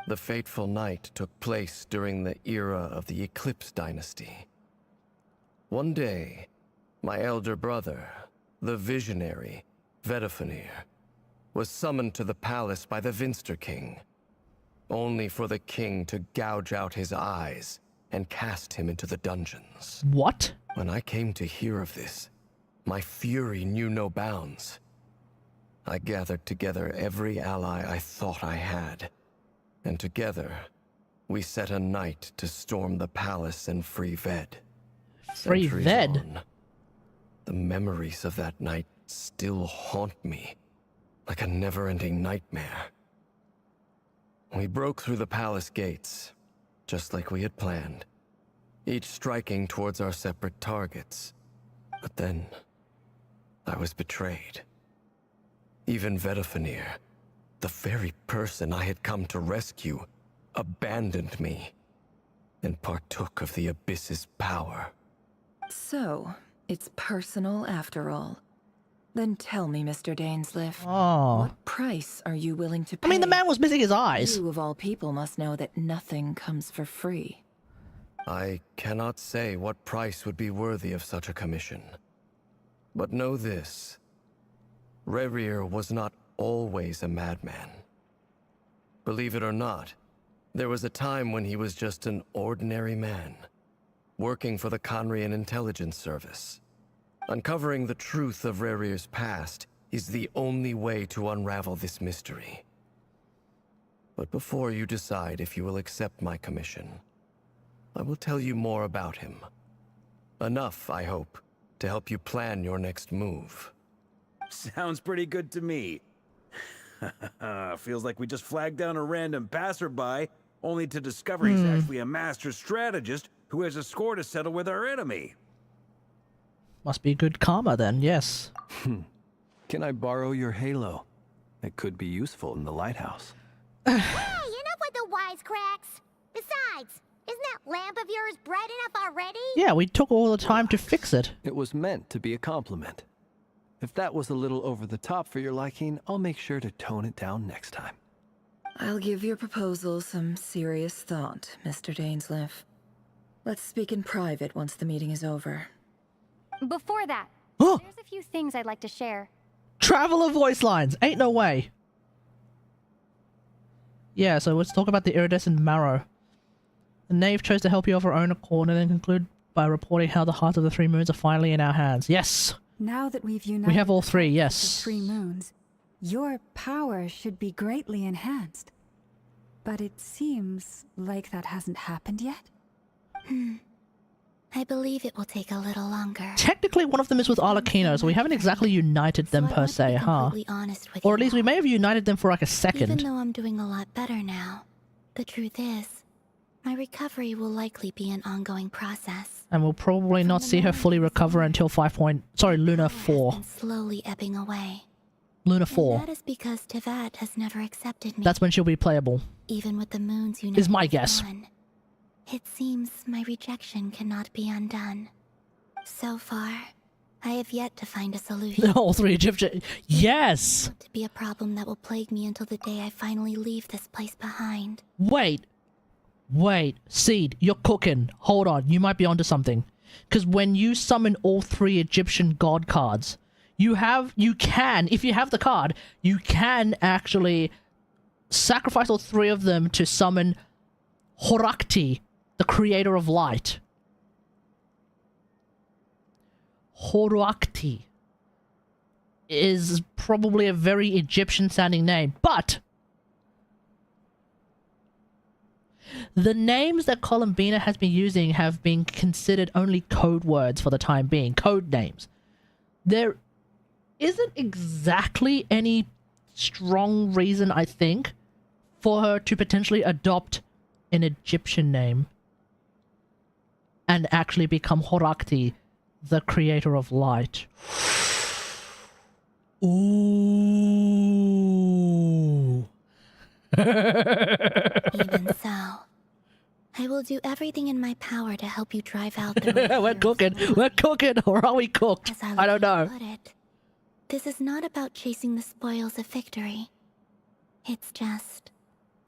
The fateful night took place during the era of the Eclipse Dynasty. One day, my elder brother, the visionary, Vedifenir, was summoned to the palace by the Vinster King, only for the king to gouge out his eyes and cast him into the dungeons. What? When I came to hear of this, my fury knew no bounds. I gathered together every ally I thought I had, and together, we set a night to storm the palace and free Ved. Free Centuries Ved? on, the memories of that night still haunt me, like a never-ending nightmare. We broke through the palace gates, just like we had planned, each striking towards our separate targets. But then, I was betrayed. Even Vedifenir, the very person I had come to rescue, abandoned me and partook of the Abyss's power. So, it's personal after all. Then tell me, Mr. Dainsleif. Oh. What price are you willing to pay? I mean, the man was missing his eyes. You, of all people, must know that nothing comes for free. I cannot say what price would be worthy of such a commission. But know this. Rerir was not always a madman. Believe it or not, there was a time when he was just an ordinary man, working for the Conrian Intelligence Service. Uncovering the truth of Rerir's past is the only way to unravel this mystery. But before you decide if you will accept my commission, I will tell you more about him. Enough, I hope, to help you plan your next move. Sounds pretty good to me. Feels like we just flagged down a random passerby, only to discover he's actually a master strategist who has a score to settle with our enemy. Must be good karma then, yes. Can I borrow your halo? It could be useful in the lighthouse. Hey, enough with the wisecracks. Besides, isn't that lamp of yours bright enough already? Yeah, we took all the time to fix it. It was meant to be a compliment. If that was a little over the top for your liking, I'll make sure to tone it down next time. I'll give your proposal some serious thought, Mr. Dainsleif. Let's speak in private once the meeting is over. Before that, there's a few things I'd like to share. Traveler voice lines! Ain't no way! Yeah, so let's talk about the iridescent marrow. The knave chose to help you of her own accord and then conclude by reporting how the hearts of the three moons are finally in our hands. Yes! Now that we've united We have all three, the yes. three moons, your power should be greatly enhanced. But it seems like that hasn't happened yet. I believe it will take a little longer. Technically, one of them is with Arlecchino, so we haven't exactly united them per se, huh? Honest with Or at least we may have united them for like a second. Even though I'm doing a lot better now, the truth is, my recovery will likely be an ongoing process. And we'll probably not see her fully recover until Lunar 4. Slowly ebbing away. Lunar 4. And that is because Tevat has never accepted me. That's when she'll be playable. Even with the moons united Is my guess. It seems my rejection cannot be undone. So far, I have yet to find a solution. All three Egyptian. Yes! To be a problem that will plague me until the day I finally leave this place behind. Wait, Seed, you're cooking. Hold on, you might be onto something. Because when you summon all three Egyptian god cards, you can, if you have the card, you can actually sacrifice all three of them to summon Horakti, the creator of light. Horakti is probably a very Egyptian sounding name, but the names that Columbina has been using have been considered only code words for the time being. Code names. There isn't exactly any strong reason, I think, for her to potentially adopt an Egyptian name and actually become Horakti, the creator of light. Ooh. Even so, I will do everything in my power to help you drive out the We're cooking, or are we cooked? I don't know. Put it. This is not about chasing the spoils of victory. It's just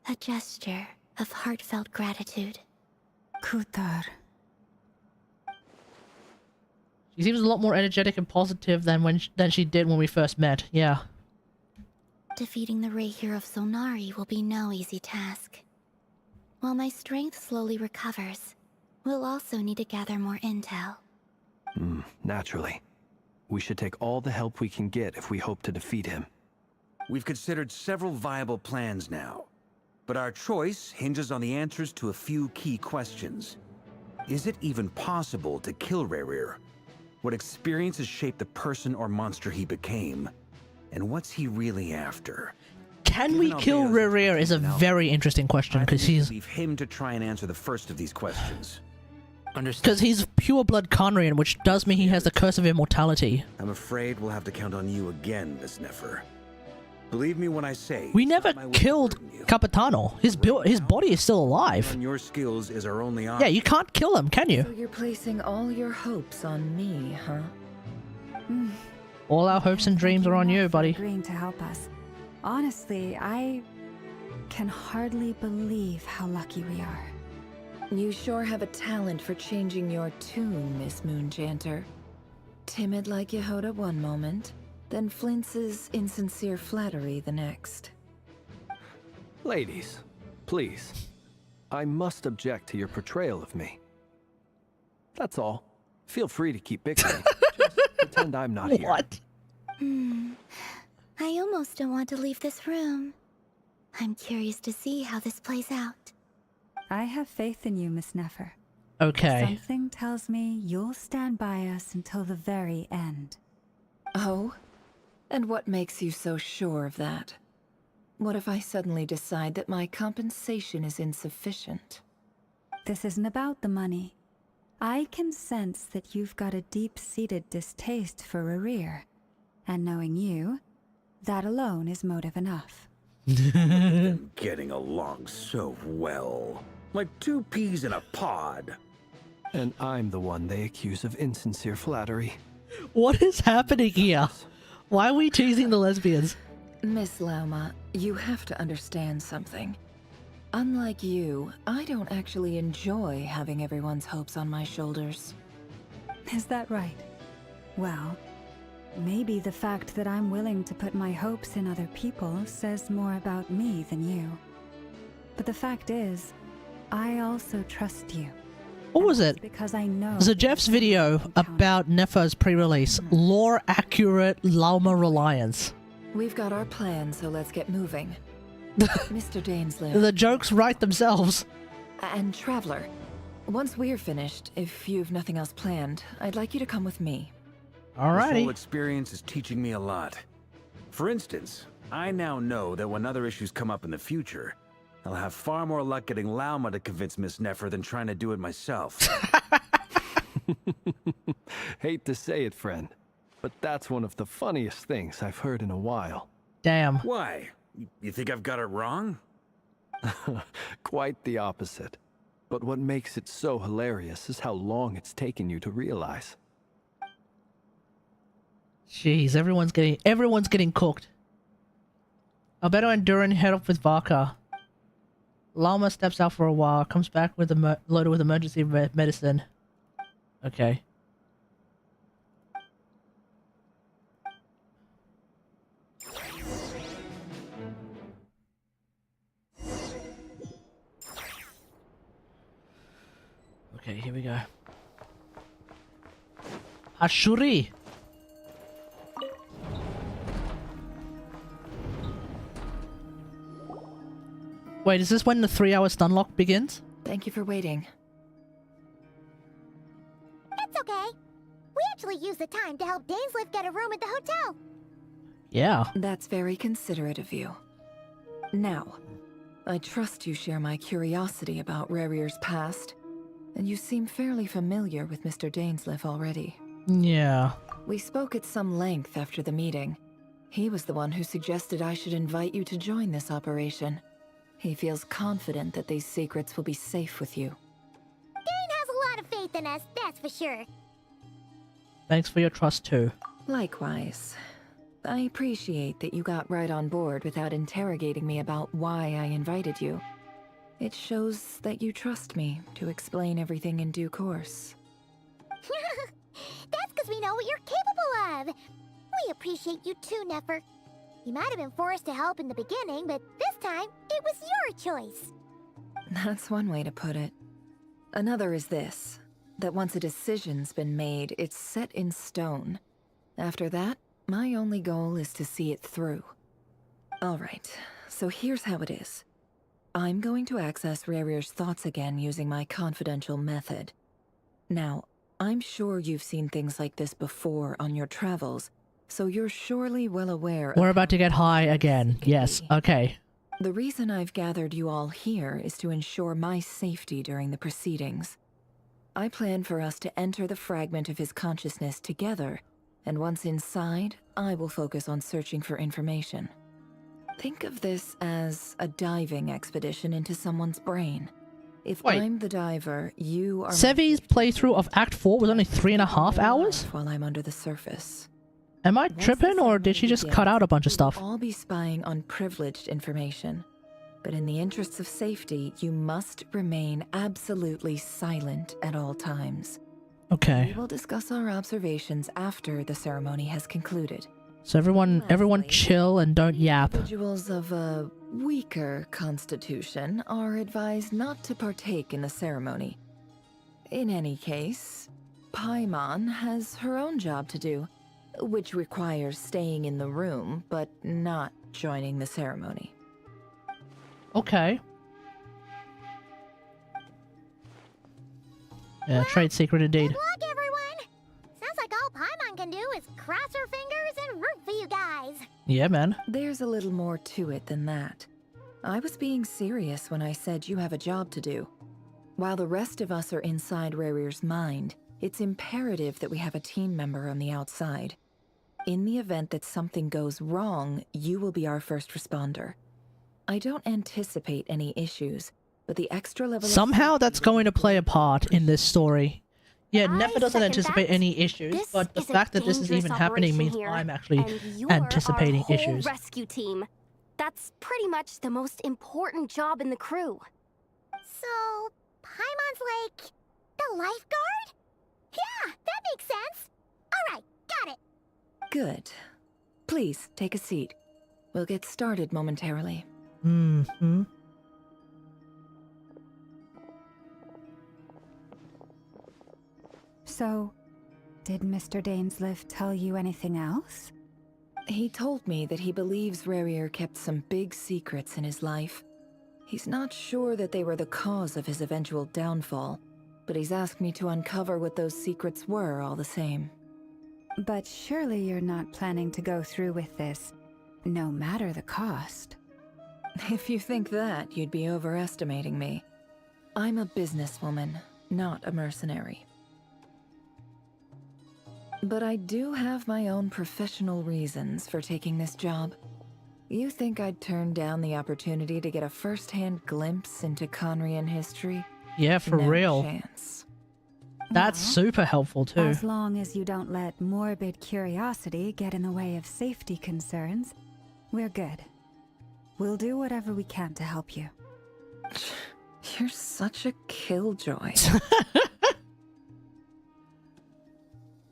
a gesture of heartfelt gratitude. Kutar. She seems a lot more energetic and positive than she did when we first met. Yeah. Defeating the Rerir of Sonari will be no easy task. While my strength slowly recovers, we'll also need to gather more intel. Naturally. We should take all the help we can get if we hope to defeat him. We've considered several viable plans now, but our choice hinges on the answers to a few key questions. Is it even possible to kill Rerir? What experiences shaped the person or monster he became? And what's he really after? Can we kill Rerir is a very interesting question, because he's... leave him to try and answer the first of these questions. Because he's pure blood Conrian, which does mean he has the curse of immortality. I'm afraid we'll have to count on you again, Miss Nefer. Believe me when I say... We never killed Capitano. His body is still alive. Your skills is our only option. Yeah, you can't kill him, can you? So you're placing all your hopes on me, huh? All our hopes and dreams are on you, buddy. Agreeing to help us. Honestly, I can hardly believe how lucky we are. You sure have a talent for changing your tune, Miss Moonchanter. Timid like Yehoda one moment, then flinches insincere flattery the next. Ladies, please. I must object to your portrayal of me. That's all. Feel free to keep bickering. Just pretend I'm not here. What? I almost don't want to leave this room. I'm curious to see how this plays out. I have faith in you, Miss Nefer. Okay. Something tells me you'll stand by us until the very end. Oh? And what makes you so sure of that? What if I suddenly decide that my compensation is insufficient? This isn't about the money. I can sense that you've got a deep-seated distaste for Rerir. And knowing you, that alone is motive enough. Getting along so well. Like two peas in a pod. And I'm the one they accuse of insincere flattery. What is happening here? Why are we teasing the lesbians? Miss Lauma, you have to understand something. Unlike you, I don't actually enjoy having everyone's hopes on my shoulders. Is that right? Well, maybe the fact that I'm willing to put my hopes in other people says more about me than you. But the fact is, I also trust you. What was it? Because I know. So Jeff's video about Nefer's pre-release, lore-accurate Lauma reliance. We've got our plan, so let's get moving. Mr. Dainsleif. The jokes write themselves. And Traveler, once we're finished, if you've nothing else planned, I'd like you to come with me. Alrighty. This whole experience is teaching me a lot. For instance, I now know that when other issues come up in the future, I'll have far more luck getting Lauma to convince Miss Nefer than trying to do it myself. Hate to say it, friend, but that's one of the funniest things I've heard in a while. Damn. Why? You think I've got it wrong? Quite the opposite. But what makes it so hilarious is how long it's taken you to realize. Jeez, everyone's getting cooked. Albedo and Durin head off with Varka. Lauma steps out for a while, comes back with loaded with emergency medicine. Okay. Okay, here we go. Ashuri! Wait, is this when the 3-hour stun lock begins? Thank you for waiting. It's okay. We actually used the time to help Dainsleif get a room at the hotel. Yeah. That's very considerate of you. Now, I trust you share my curiosity about Rerir's past, and you seem fairly familiar with Mr. Dainsleif already. Yeah. We spoke at some length after the meeting. He was the one who suggested I should invite you to join this operation. He feels confident that these secrets will be safe with you. Dane has a lot of faith in us, that's for sure. Thanks for your trust too. Likewise. I appreciate that you got right on board without interrogating me about why I invited you. It shows that you trust me to explain everything in due course. That's because we know what you're capable of. We appreciate you too, Nefer. You might have been forced to help in the beginning, but this time, it was your choice. That's one way to put it. Another is this, that once a decision's been made, it's set in stone. After that, my only goal is to see it through. Alright, so here's how it is. I'm going to access Rerir's thoughts again using my confidential method. Now, I'm sure you've seen things like this before on your travels, so you're surely well aware We're about to get high again. Yes, okay. The reason I've gathered you all here is to ensure my safety during the proceedings. I plan for us to enter the fragment of his consciousness together, and once inside, I will focus on searching for information. Think of this as a diving expedition into someone's brain. If I'm the diver, you are... Sevi's playthrough of Act 4 was only 3.5 hours? While I'm under the surface. Am I tripping, or did she just cut out a bunch of stuff? We'll all be spying on privileged information. But in the interests of safety, you must remain absolutely silent at all times. Okay. We will discuss our observations after the ceremony has concluded. So everyone chill and don't yap. Individuals of a weaker constitution are advised not to partake in the ceremony. In any case, Paimon has her own job to do, which requires staying in the room, but not joining the ceremony. Okay. Yeah, trade secret indeed. Good luck, everyone! Sounds like all Paimon can do is cross her fingers and root for you guys. Yeah, man. There's a little more to it than that. I was being serious when I said you have a job to do. While the rest of us are inside Rerir's mind, it's imperative that we have a team member on the outside. In the event that something goes wrong, you will be our first responder. I don't anticipate any issues, but the extra level Somehow that's going to play a part in this story. Yeah, Nefer doesn't anticipate any issues, but the fact that this is even happening means I'm actually anticipating our issues. Rescue team. That's pretty much the most important job in the crew. So, Paimon's like the lifeguard? Yeah, that makes sense. Alright, got it. Good. Please, take a seat. We'll get started momentarily. Mm-hmm. So, did Mr. Dainsliff tell you anything else? He told me that he believes Rerir kept some big secrets in his life. He's not sure that they were the cause of his eventual downfall, but he's asked me to uncover what those secrets were all the same. But surely you're not planning to go through with this, no matter the cost. If you think that, you'd be overestimating me. I'm a businesswoman, not a mercenary. But I do have my own professional reasons for taking this job. You think I'd turn down the opportunity to get a first-hand glimpse into Conrian history? Yeah, for No real. chance. That's super helpful too. As long as you don't let morbid curiosity get in the way of safety concerns, we're good. We'll do whatever we can to help you. You're such a killjoy.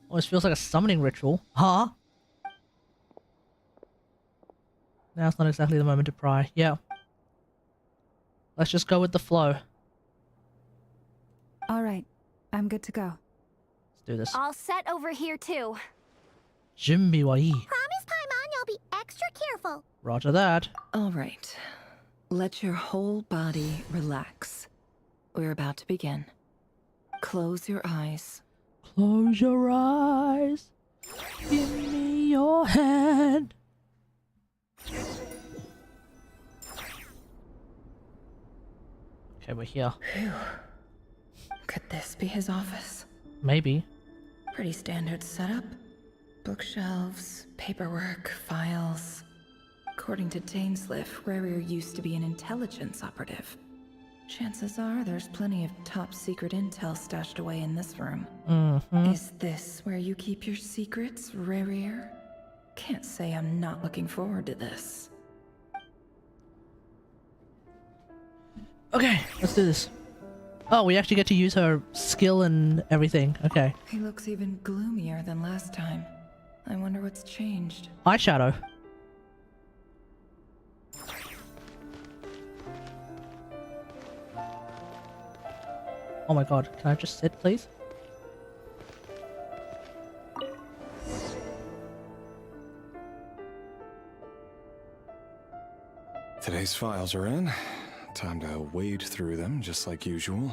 Almost feels like a summoning ritual. Huh? Now's not exactly the moment to pry. Yeah. Let's just go with the flow. All right, I'm good to go. Let's do this. All set over here too. Jimby wai. Promise, Paimon, you'll be extra careful. Roger that. All right. Let your whole body relax. We're about to begin. Close your eyes. Close your eyes. Give me your hand. Okay, we're here. Phew. Could this be his office? Maybe. Pretty standard setup. Bookshelves, paperwork, files. According to Dainsliff, Rerir used to be an intelligence operative. Chances are there's plenty of top secret intel stashed away in this room. Mm-hmm. Is this where you keep your secrets, Rerir? Can't say I'm not looking forward to this. Okay, let's do this. Oh, we actually get to use her skill and everything. Okay. He looks even gloomier than last time. I wonder what's changed. Eyeshadow. Oh my god, can I just sit, please? Today's files are in. Time to wade through them, just like usual.